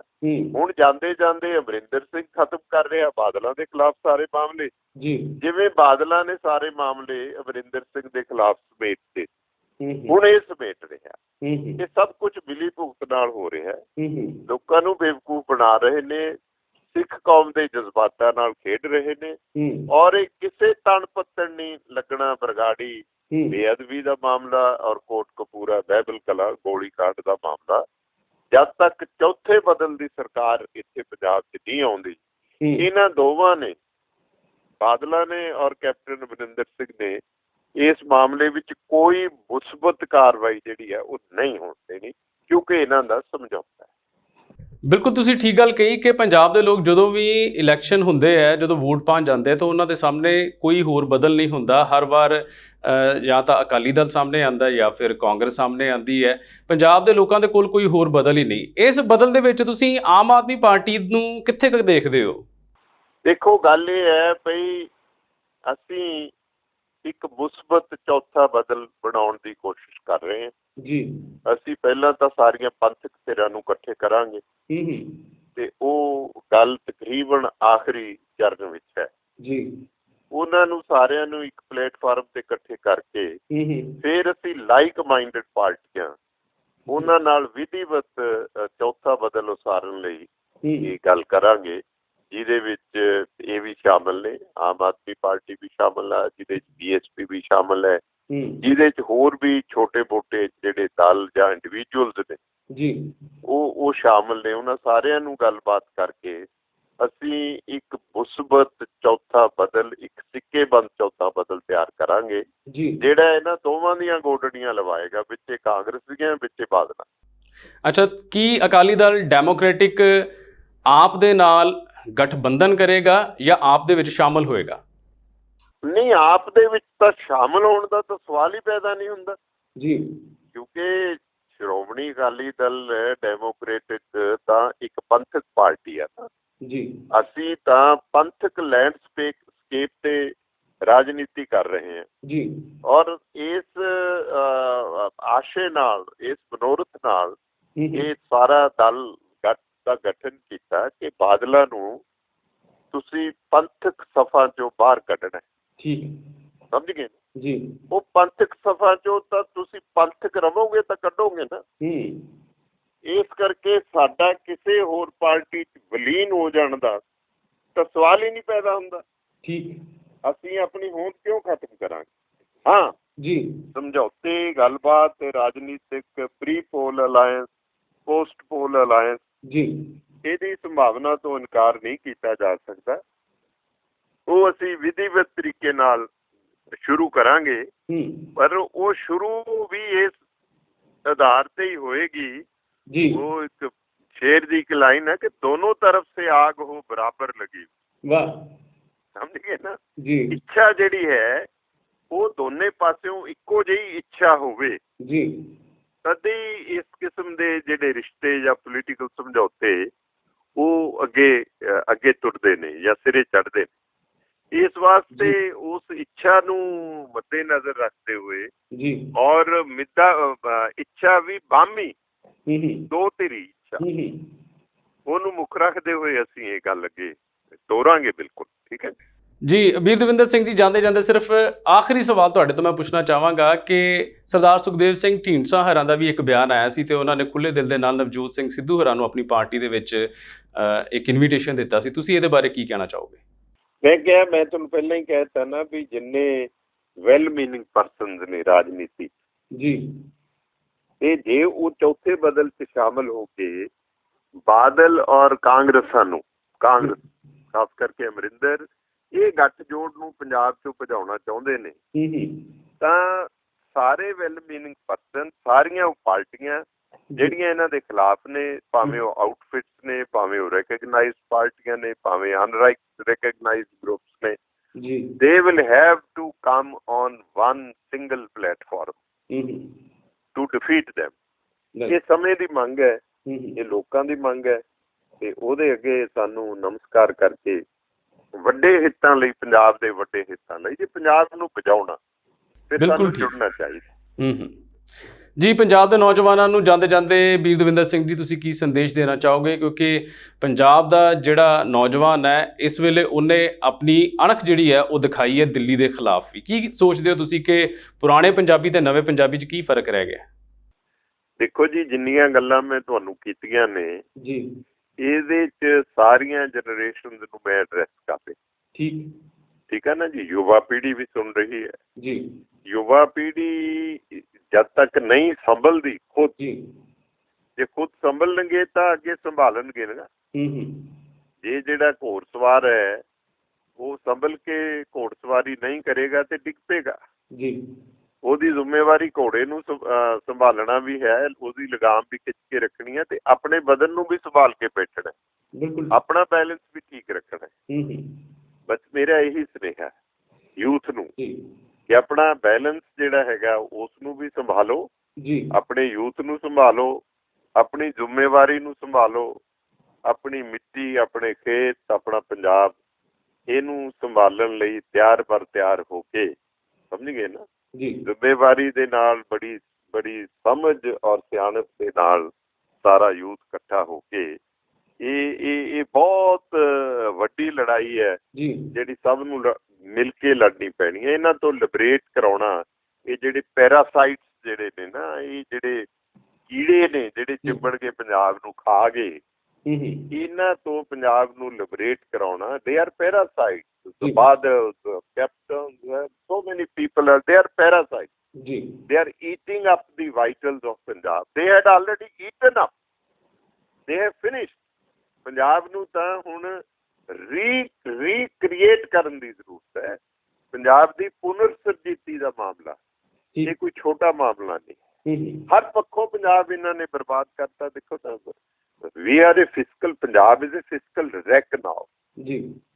Speaker 2: ਹੁਣ ਜਾਂਦੇ ਜਾਂਦੇ ਅਮਰਿੰਦਰ ਸਿੰਘ ਖਤਮ ਕਰ ਰਿਹਾ ਬਾਦਲਾਂ ਦੇ ਖਿਲਾਫ ਸਾਰੇ ਮਾਮਲੇ, ਜਿਵੇਂ ਬਾਦਲਾਂ ਨੇ ਸਾਰੇ ਮਾਮਲੇ ਅਮਰਿੰਦਰ ਸਿੰਘ ਦੇ ਖਿਲਾਫ ਸਮੇਟ ਦਿੱਤੇ, ਹੁਣ ਇਹ ਸਮੇਟ ਰਿਹਾ। ਇਹ ਸਭ ਕੁਝ ਮਿਲੀ ਭੁਗਤ ਨਾਲ ਹੋ ਰਿਹਾ। ਲੋਕਾਂ ਨੂੰ ਬੇਵਕੂਫ ਬਣਾ ਰਹੇ ਨੇ, ਸਿੱਖ ਕੌਮ ਦੇ ਜਜ਼ਬਾਤਾਂ ਨਾਲ ਖੇਡ ਰਹੇ ਨੇ, ਔਰ ਇਹ ਕਿਸੇ ਤਣ ਪੱਤਣ ਨਹੀਂ ਲੱਗਣਾ। ਬਰਗਾੜੀ ਬੇਅਦਬੀ ਦਾ ਮਾਮਲਾ ਔਰ ਕੋਟਕਪੂਰਾ ਬਹਿਬਲ ਕਲਾਂ ਗੋਲੀ ਕਾਂਡ ਦਾ ਮਾਮਲਾ, ਜਦ ਤੱਕ ਚੌਥੇ ਬਦਲ ਦੀ ਸਰਕਾਰ ਇੱਥੇ ਪੰਜਾਬ 'ਚ ਨਹੀਂ ਆਉਂਦੀ, ਇਹਨਾਂ ਦੋਵਾਂ ਨੇ, ਬਾਦਲਾਂ ਨੇ ਔਰ ਕੈਪਟਨ ਅਮਰਿੰਦਰ ਸਿੰਘ ਨੇ, ਇਸ ਮਾਮਲੇ ਵਿੱਚ ਕੋਈ ਮੁਸਬਤ ਕਾਰਵਾਈ ਜਿਹੜੀ ਹੈ ਉਹ ਨਹੀਂ ਹੋਣ ਦੇਣੀ, ਕਿਉਂਕਿ ਇਹਨਾਂ ਦਾ ਸਮਝੌਤਾ ਹੈ।
Speaker 1: ਬਿਲਕੁਲ ਤੁਸੀਂ ਠੀਕ ਗੱਲ ਕਹੀ ਕਿ ਪੰਜਾਬ ਦੇ ਲੋਕ ਜਦੋਂ ਵੀ ਇਲੈਕਸ਼ਨ ਹੁੰਦੇ ਹੈ, ਜਦੋਂ ਵੋਟ ਪਾਉਣ ਜਾਂਦੇ ਤਾਂ ਉਹਨਾਂ ਦੇ ਸਾਹਮਣੇ ਕੋਈ ਹੋਰ ਬਦਲ ਨਹੀਂ ਹੁੰਦਾ। ਹਰ ਵਾਰ ਜਾਂ ਤਾਂ ਅਕਾਲੀ ਦਲ ਸਾਹਮਣੇ ਆਉਂਦਾ ਜਾਂ ਫਿਰ ਕਾਂਗਰਸ ਸਾਹਮਣੇ ਆਉਂਦੀ ਹੈ। ਪੰਜਾਬ ਦੇ ਲੋਕਾਂ ਦੇ ਕੋਲ ਕੋਈ ਹੋਰ ਬਦਲ ਹੀ ਨਹੀਂ। ਇਸ ਬਦਲ ਦੇ ਵਿੱਚ ਤੁਸੀਂ ਆਮ ਆਦਮੀ ਪਾਰਟੀ ਨੂੰ ਕਿੱਥੇ ਤੱਕ ਦੇਖਦੇ ਹੋ?
Speaker 2: ਦੇਖੋ, ਗੱਲ ਇਹ ਹੈ ਬਈ ਅਸੀਂ ਇੱਕ ਮੁਸਬਤ ਚੌਥਾ ਬਦਲ ਬਣਾਉਣ ਦੀ ਕੋਸ਼ਿਸ਼ ਕਰ ਰਹੇ ਹਾਂ ਜੀ। ਅਸੀਂ ਪਹਿਲਾਂ ਤਾਂ ਸਾਰੀਆਂ ਪੰਥਕ ਧਿਰਾਂ ਨੂੰ ਇਕੱਠੇ ਕਰਾਂਗੇ ਤੇ ਉਹ ਗੱਲ ਤਕਰੀਬਨ ਆਖਰੀ ਚਰਨ ਵਿੱਚ ਹੈ ਜੀ। ਉਹਨਾਂ ਨੂੰ ਸਾਰਿਆਂ ਨੂੰ ਇੱਕ ਪਲੇਟਫਾਰਮ ਤੇ ਇਕੱਠੇ ਕਰਕੇ
Speaker 3: ਹੂੰ
Speaker 2: ਫਿਰ ਅਸੀਂ ਲਾਈਕ ਮਾਈਂਡਡ ਪਾਰਟੀਆਂ ਉਹਨਾਂ ਨਾਲ ਵਿਧੀਵਤ ਚੌਥਾ ਬਦਲ ਉਸਾਰਨ ਲਈ ਇਹ ਗੱਲ ਕਰਾਂਗੇ, ਜਿਹਦੇ ਵਿੱਚ ਇਹ ਵੀ ਸ਼ਾਮਲ ਨੇ, ਆਮ ਆਦਮੀ ਪਾਰਟੀ ਵੀ ਸ਼ਾਮਲ ਆ, ਜਿਹਦੇ 'ਚ BSP ਵੀ ਸ਼ਾਮਲ ਹੈ, ਜਿਹਦੇ 'ਚ ਹੋਰ ਵੀ ਛੋਟੇ ਮੋਟੇ ਜਿਹੜੇ ਦਲ ਜਾਂ ਇੰਡੀਵਿਜੂਅਲਸ ਨੇ
Speaker 3: ਜੀ
Speaker 2: ਉਹ ਸ਼ਾਮਲ ਨੇ। ਉਹਨਾਂ ਸਾਰਿਆਂ ਨੂੰ ਗੱਲਬਾਤ ਕਰਕੇ ਅਸੀਂ ਇੱਕ ਮੁਸਬਤ ਚੌਥਾ ਬਦਲ, ਇੱਕ ਸਿੱਕੇਬੰਦ ਚੌਥਾ ਬਦਲ ਤਿਆਰ ਕਰਾਂਗੇ,
Speaker 3: ਜੀ
Speaker 2: ਜਿਹੜਾ ਇਹਨਾਂ ਦੋਵਾਂ ਦੀਆਂ ਗੋਡੜੀਆਂ ਲਵਾਏਗਾ, ਵਿੱਚੇ ਕਾਂਗਰਸ ਦੀਆਂ, ਵਿੱਚੇ ਬਾਦਲਾਂ।
Speaker 1: ਅੱਛਾ, ਕੀ ਅਕਾਲੀ ਦਲ ਡੈਮੋਕ੍ਰੈਟਿਕ ਆਪ ਦੇ ਨਾਲ ਗਠਬੰਧਨ ਕਰੇਗਾ ਜਾਂ ਆਪ ਦੇ ਵਿੱਚ ਸ਼ਾਮਲ ਹੋਏਗਾ?
Speaker 2: ਨਹੀਂ, ਆਪ ਦੇ ਵਿੱਚ ਤਾਂ ਸ਼ਾਮਲ ਹੋਣ ਦਾ ਤਾਂ ਸਵਾਲ ਹੀ ਪੈਦਾ ਨਹੀਂ ਹੁੰਦਾ
Speaker 3: ਜੀ,
Speaker 2: ਕਿਉਂਕਿ ਸ਼੍ਰੋਮਣੀ ਅਕਾਲੀ ਦਲ ਡੈਮੋਕ੍ਰੈਟਿਕ ਤਾਂ ਇੱਕ ਪੰਥਕ ਪਾਰਟੀ ਆ ਨਾ।
Speaker 3: ਜੀ
Speaker 2: ਅਸੀਂ ਤਾਂ ਪੰਥਕ ਲੈਂਡਸਕੇਪ ਤੇ ਰਾਜਨੀਤੀ ਕਰ ਰਹੇ ਹਾਂ
Speaker 3: ਜੀ
Speaker 2: ਔਰ ਇਸ ਆਸ਼ੇ ਨਾਲ, ਇਸ ਮਨੋਰਥ ਨਾਲ ਇਹ ਸਾਰਾ ਦਲ ਦਾ ਗਠਨ ਕੀਤਾ ਕਿ ਬਾਦਲਾਂ ਨੂੰ ਤੁਸੀਂ ਪੰਥਕ ਸਫਾ ਚੋਂ ਬਾਹਰ ਕੱਢਣਾ।
Speaker 3: ਠੀਕ,
Speaker 2: ਸਮਝ ਗਏ
Speaker 3: ਜੀ।
Speaker 2: ਉਹ ਪੰਥਕ ਸਫਾ ਚੋਂ ਤਾਂ ਤੁਸੀਂ ਪੰਥਕ ਰਵੋਗੇ ਤਾਂ ਕੱਢੋਗੇ ਨਾ। ਇਸ ਕਰਕੇ ਸਾਡਾ ਕਿਸੇ ਹੋਰ ਪਾਰਟੀ 'ਚ ਵਿਲੀਨ ਹੋ ਜਾਣ ਦਾ ਤਾਂ ਸਵਾਲ ਹੀ ਨਹੀਂ ਪੈਦਾ ਹੁੰਦਾ।
Speaker 3: ਠੀਕ,
Speaker 2: ਅਸੀਂ ਆਪਣੀ ਹੋਂਦ ਕਿਉਂ ਖਤਮ ਕਰਾਂਗੇ? ਹਾਂ
Speaker 3: ਜੀ,
Speaker 2: ਸਮਝੌਤੇ, ਗੱਲਬਾਤ, ਰਾਜਨੀਤਿਕ, ਪ੍ਰੀ ਪੋਲ ਅਲਾਇੰਸ, ਪੋਸਟ ਪੋਲ ਅਲਾਇੰਸ,
Speaker 3: ਜੀ
Speaker 2: ਇਹਦੀ ਸੰਭਾਵਨਾ ਤੋਂ ਇਨਕਾਰ ਨਹੀਂ ਕੀਤਾ ਜਾ ਸਕਦਾ। ਉਹ ਅਸੀਂ ਵਿਧੀਵਤ ਤਰੀਕੇ ਨਾਲ ਸ਼ੁਰੂ ਕਰਾਂਗੇ, ਪਰ ਉਹ ਸ਼ੁਰੂ ਵੀ ਇਸ ਆਧਾਰ ਤੇ ਹੀ ਹੋਏਗੀ।
Speaker 3: ਜੀ,
Speaker 2: ਉਹ ਇੱਕ ਸ਼ੇਰ ਦੀ ਇੱਕ ਲਾਈਨ ਹੈ ਕਿ ਦੋਨੋਂ ਤਰਫ ਸੇ ਆਗ ਹੋ ਬਰਾਬਰ ਲਗੀ।
Speaker 3: ਵਾਹ,
Speaker 2: ਸਮਝ ਗਏ ਨਾ?
Speaker 3: ਜੀ,
Speaker 2: ਇੱਛਾ ਜਿਹੜੀ ਹੈ ਉਹ ਦੋਨੇ ਪਾਸਿਓਂ ਇੱਕੋ ਜਿਹੀ ਇੱਛਾ ਹੋਵੇ,
Speaker 3: ਜੀ,
Speaker 2: ਤਦੇ ਇਸ ਕਿਸਮ ਦੇ ਜਿਹੜੇ ਰਿਸ਼ਤੇ ਜਾਂ ਪੋਲੀਟੀਕਲ ਸਮਝੌਤੇ ਉਹ ਅੱਗੇ ਤੁਰਦੇ ਨੇ ਜਾਂ ਸਿਰੇ ਚੜ੍ਹਦੇ ਨੇ। ਇਸ ਵਾਸਤੇ ਉਸ ਇੱਛਾ ਨੂੰ ਮੱਦੇ ਨਜ਼ਰ ਰੱਖਦੇ ਹੋਏ
Speaker 3: ਜੀ
Speaker 2: ਔਰ ਇੱਛਾ ਵੀ ਬਾਹਮੀ ਦੋ ਧਿਰੀ ਇੱਛਾ, ਉਹਨੂੰ ਮੁੱਖ ਰੱਖਦੇ ਹੋਏ ਅਸੀਂ ਇਹ ਗੱਲ ਅੱਗੇ ਤੋਰਾਂਗੇ। ਬਿਲਕੁਲ ਠੀਕ ਹੈ
Speaker 1: ਜੀ। ਵੀਰ ਦਵਿੰਦਰ ਸਿੰਘ ਜੀ, ਜਾਂਦੇ ਜਾਂਦੇ ਸਿਰਫ ਆਖਰੀ ਸਵਾਲ ਤੁਹਾਡੇ ਤੋਂ ਮੈਂ ਪੁੱਛਣਾ ਚਾਹਾਂਗਾ ਕਿ ਸਰਦਾਰ ਸੁਖਦੇਵ ਸਿੰਘ ਢੀਂਡਸਾ ਹਰਾਂ ਦਾ ਵੀ ਇੱਕ ਬਿਆਨ ਆਇਆ ਸੀ ਤੇ ਉਹਨਾਂ ਨੇ ਖੁੱਲ੍ਹੇ ਦਿਲ ਦੇ ਨਾਲ ਨਵਜੋਤ ਸਿੰਘ ਸਿੱਧੂ ਹਰਾਂ ਨੂੰ ਆਪਣੀ ਪਾਰਟੀ ਦੇ ਵਿੱਚ ਇੱਕ ਇਨਵੀਟੇਸ਼ਨ ਦਿੱਤਾ ਸੀ। ਤੁਸੀਂ ਇਹਦੇ ਬਾਰੇ ਕੀ ਕਹਿਣਾ ਚਾਹੋਗੇ?
Speaker 2: ਮੈਂ ਤੁਹਾਨੂੰ ਪਹਿਲਾਂ ਹੀ ਕਹਿ ਦਿੱਤਾ ਨਾ ਵੀ ਜਿੰਨੇ ਵੈਲ ਮੀਨਿੰਗ ਪਰਸਨਸ ਨੇ ਰਾਜਨੀਤੀ
Speaker 3: ਜੀ,
Speaker 2: ਤੇ ਜੇ ਉਹ ਚੌਥੇ ਬਦਲ 'ਚ ਸ਼ਾਮਲ ਹੋ ਕੇ ਬਾਦਲ ਔਰ ਕਾਂਗਰਸ ਖਾਸ ਕਰਕੇ ਅਮਰਿੰਦਰ ਇਹ ਗੱਠਜੋੜ ਨੂੰ ਪੰਜਾਬ 'ਚੋਂ ਭਜਾਉਣਾ ਚਾਹੁੰਦੇ ਨੇ ਤਾਂ ਸਾਰੇ ਵੈਲ ਮੀਨਿੰਗ ਪਰਸਨ, ਸਾਰੀਆਂ ਉਹ ਪਾਰਟੀਆਂ ਜਿਹੜੀਆਂ ਇਹਨਾਂ ਦੇ ਖਿਲਾਫ ਨੇ, ਭਾਵੇਂ ਉਹ ਆਊਟਫਿਟਸ ਨੇ, ਭਾਵੇਂ ਉਹ ਰੈਕਗਨਾਈਜ਼ਡ ਪਾਰਟੀਆਂ ਨੇ, ਭਾਵੇਂ ਅਨਰੈਕਗਨਾਈਜ਼ਡ ਗਰੁੱਪਸ ਨੇ, they will have to come on one single platform to defeat them। ਇਹ ਸਮੇਂ ਦੀ ਮੰਗ ਹੈ, ਇਹ ਲੋਕਾਂ ਦੀ ਮੰਗ ਹੈ ਤੇ ਉਹਦੇ ਅੱਗੇ ਸਾਨੂੰ ਨਮਸਕਾਰ ਕਰਕੇ ਵੱਡੇ ਹਿੱਤਾਂ ਲਈ, ਪੰਜਾਬ ਦੇ ਵੱਡੇ ਹਿੱਤਾਂ ਲਈ, ਜੇ ਪੰਜਾਬ ਨੂੰ ਬਚਾਉਣਾ ਫਿਰ ਸਾਨੂੰ ਜੁੜਨਾ ਚਾਹੀਦਾ।
Speaker 1: ਜੀ, ਪੰਜਾਬ ਦੇ ਨੌਜਵਾਨਾਂ ਨੂੰ ਜਾਂਦੇ ਜਾਂਦੇ ਵੀਰ ਦਵਿੰਦਰ ਸਿੰਘ ਜੀ ਤੁਸੀਂ ਕੀ ਸੰਦੇਸ਼ ਦੇਣਾ ਚਾਹੋਗੇ? ਕਿਉਂਕਿ ਪੰਜਾਬ ਦਾ ਜਿਹੜਾ ਨੌਜਵਾਨ ਹੈ ਇਸ ਵੇਲੇ ਉਹਨੇ ਆਪਣੀ ਅਣਖ ਜਿਹੜੀ ਹੈ ਉਹ ਦਿਖਾਈ ਹੈ ਦਿੱਲੀ ਦੇ ਖਿਲਾਫ ਵੀ। ਕੀ ਸੋਚਦੇ ਹੋ ਤੁਸੀਂ ਕਿ ਪੁਰਾਣੇ ਪੰਜਾਬੀ ਤੇ ਨਵੇਂ ਪੰਜਾਬੀ 'ਚ ਕੀ ਫਰਕ ਰਹਿ ਗਿਆ? ਦੇਖੋ
Speaker 2: ਜੀ, ਜਿੰਨੀਆਂ ਗੱਲਾਂ ਮੈਂ ਤੁਹਾਨੂੰ ਕੀਤੀਆਂ ਨੇ ਜੀ, ਇਹਦੇ 'ਚ ਸਾਰੀਆਂ ਜਨਰੇਸ਼ਨਸ ਨੂੰ ਮੈਂ ਐਡਰੈਸ ਕਰ ਰਿਹਾ। ਠੀਕ ਹੈ ਨਾ ਜੀ। ਯੁਵਾ ਪੀੜ੍ਹੀ ਵੀ ਸੁਣ ਰਹੀ ਹੈ ਜੀ। ਯੁਵਾ ਪੀੜ੍ਹੀ ਜਦ ਤੱਕ ਨਹੀਂ ਸੰਭਲਦੀ ਖੁਦ, ਜੇ ਖੁਦ ਸੰਭਲਣਗੇ ਤਾਂ ਅੱਗੇ ਸੰਭਾਲਣਗੇ ਨਾ। ਜੇ ਜਿਹੜਾ ਘੋੜਸਵਾਰ ਹੈ ਉਹ ਸੰਭਲ ਕੇ ਘੋੜਸਵਾਰੀ ਨਹੀਂ ਕਰੇਗਾ ਤੇ ਡਿੱਗ ਪਏਗਾ ਜੀ। ਉਹਦੀ ਜ਼ਿੰਮੇਵਾਰੀ ਘੋੜੇ ਨੂੰ ਸੰਭਾਲਣਾ ਵੀ ਹੈ, ਉਹਦੀ ਲਗਾਮ ਵੀ ਖਿੱਚ ਕੇ ਰੱਖਣੀ ਹੈ ਤੇ ਆਪਣੇ ਬਦਨ ਨੂੰ ਵੀ ਸੰਭਾਲ ਕੇ ਬੈਠਣਾ, ਆਪਣਾ ਬੈਲੈਂਸ ਵੀ ਠੀਕ ਰੱਖਣਾ। ਬਸ ਮੇਰਾ ਇਹੀ ਸੁਨੇਹਾ ਯੂਥ ਨੂੰ ਕਿ ਆਪਣਾ ਬੈਲੈਂਸ ਜਿਹੜਾ ਹੈਗਾ ਉਸ ਨੂੰ ਵੀ ਸੰਭਾਲੋ, ਆਪਣੇ ਯੂਥ ਨੂੰ ਸੰਭਾਲੋ, ਆਪਣੀ ਜ਼ਿੰਮੇਵਾਰੀ ਨੂੰ ਸੰਭਾਲੋ, ਆਪਣੀ ਮਿੱਟੀ, ਆਪਣੇ ਖੇਤ, ਆਪਣਾ ਪੰਜਾਬ, ਇਹਨੂੰ ਸੰਭਾਲਣ ਲਈ ਤਿਆਰ ਬਰ ਤਿਆਰ ਹੋ ਕੇ, ਸਮਝ ਗਏ ਨਾ, ਜ਼ਿੰਮੇਵਾਰੀ ਦੇ ਨਾਲ, ਬੜੀ ਸਮਝ ਔਰ ਸਿਆਣਪ ਦੇ ਨਾਲ ਸਾਰਾ ਯੂਥ ਇਕੱਠਾ ਹੋ ਕੇ ਇਹ ਬਹੁਤ ਵੱਡੀ ਲੜਾਈ ਹੈ ਜਿਹੜੀ ਸਭ ਨੂੰ ਮਿਲ ਕੇ ਲੜਨੀ ਪੈਣੀ ਹੈ। ਇਹਨਾਂ ਤੋਂ ਲਿਬਰੇਟ ਕਰਾਉਣਾ, ਇਹ ਜਿਹੜੇ ਪੈਰਾਸਾਈਟਸ ਜਿਹੜੇ ਨੇ ਨਾ, ਇਹ ਜਿਹੜੇ ਕੀੜੇ ਨੇ ਜਿਹੜੇ ਚਿੰਬੜ ਕੇ ਪੰਜਾਬ ਨੂੰ ਖਾ ਗਏ, ਇਹਨਾਂ ਤੋਂ ਪੰਜਾਬ ਨੂੰ ਲਿਬਰੇਟ ਕਰਾਉਣਾ। They are parasites, Badal, captain, so many people are, they are parasites. They are eating up the vitals of Punjab. They had already eaten up. They have finished. Punjab ਨੂੰ ਤਾਂ ਹੁਣ ਰੀਕ੍ਰੀਏਟ ਕਰਨ ਦੀ ਜ਼ਰੂਰਤ ਹੈ। ਪੰਜਾਬ ਦੀ ਪੁਨਰ ਸਰਜੀਤੀ ਦਾ ਮਾਮਲਾ, ਇਹ ਕੋਈ ਛੋਟਾ ਮਾਮਲਾ ਨਹੀਂ। ਹਰ ਪੱਖੋਂ ਪੰਜਾਬ ਇਹਨਾਂ ਨੇ ਬਰਬਾਦ ਕਰਤਾ। ਦੇਖੋ ਤਾਂ we are a fiscal, Punjab is a fiscal wreck now.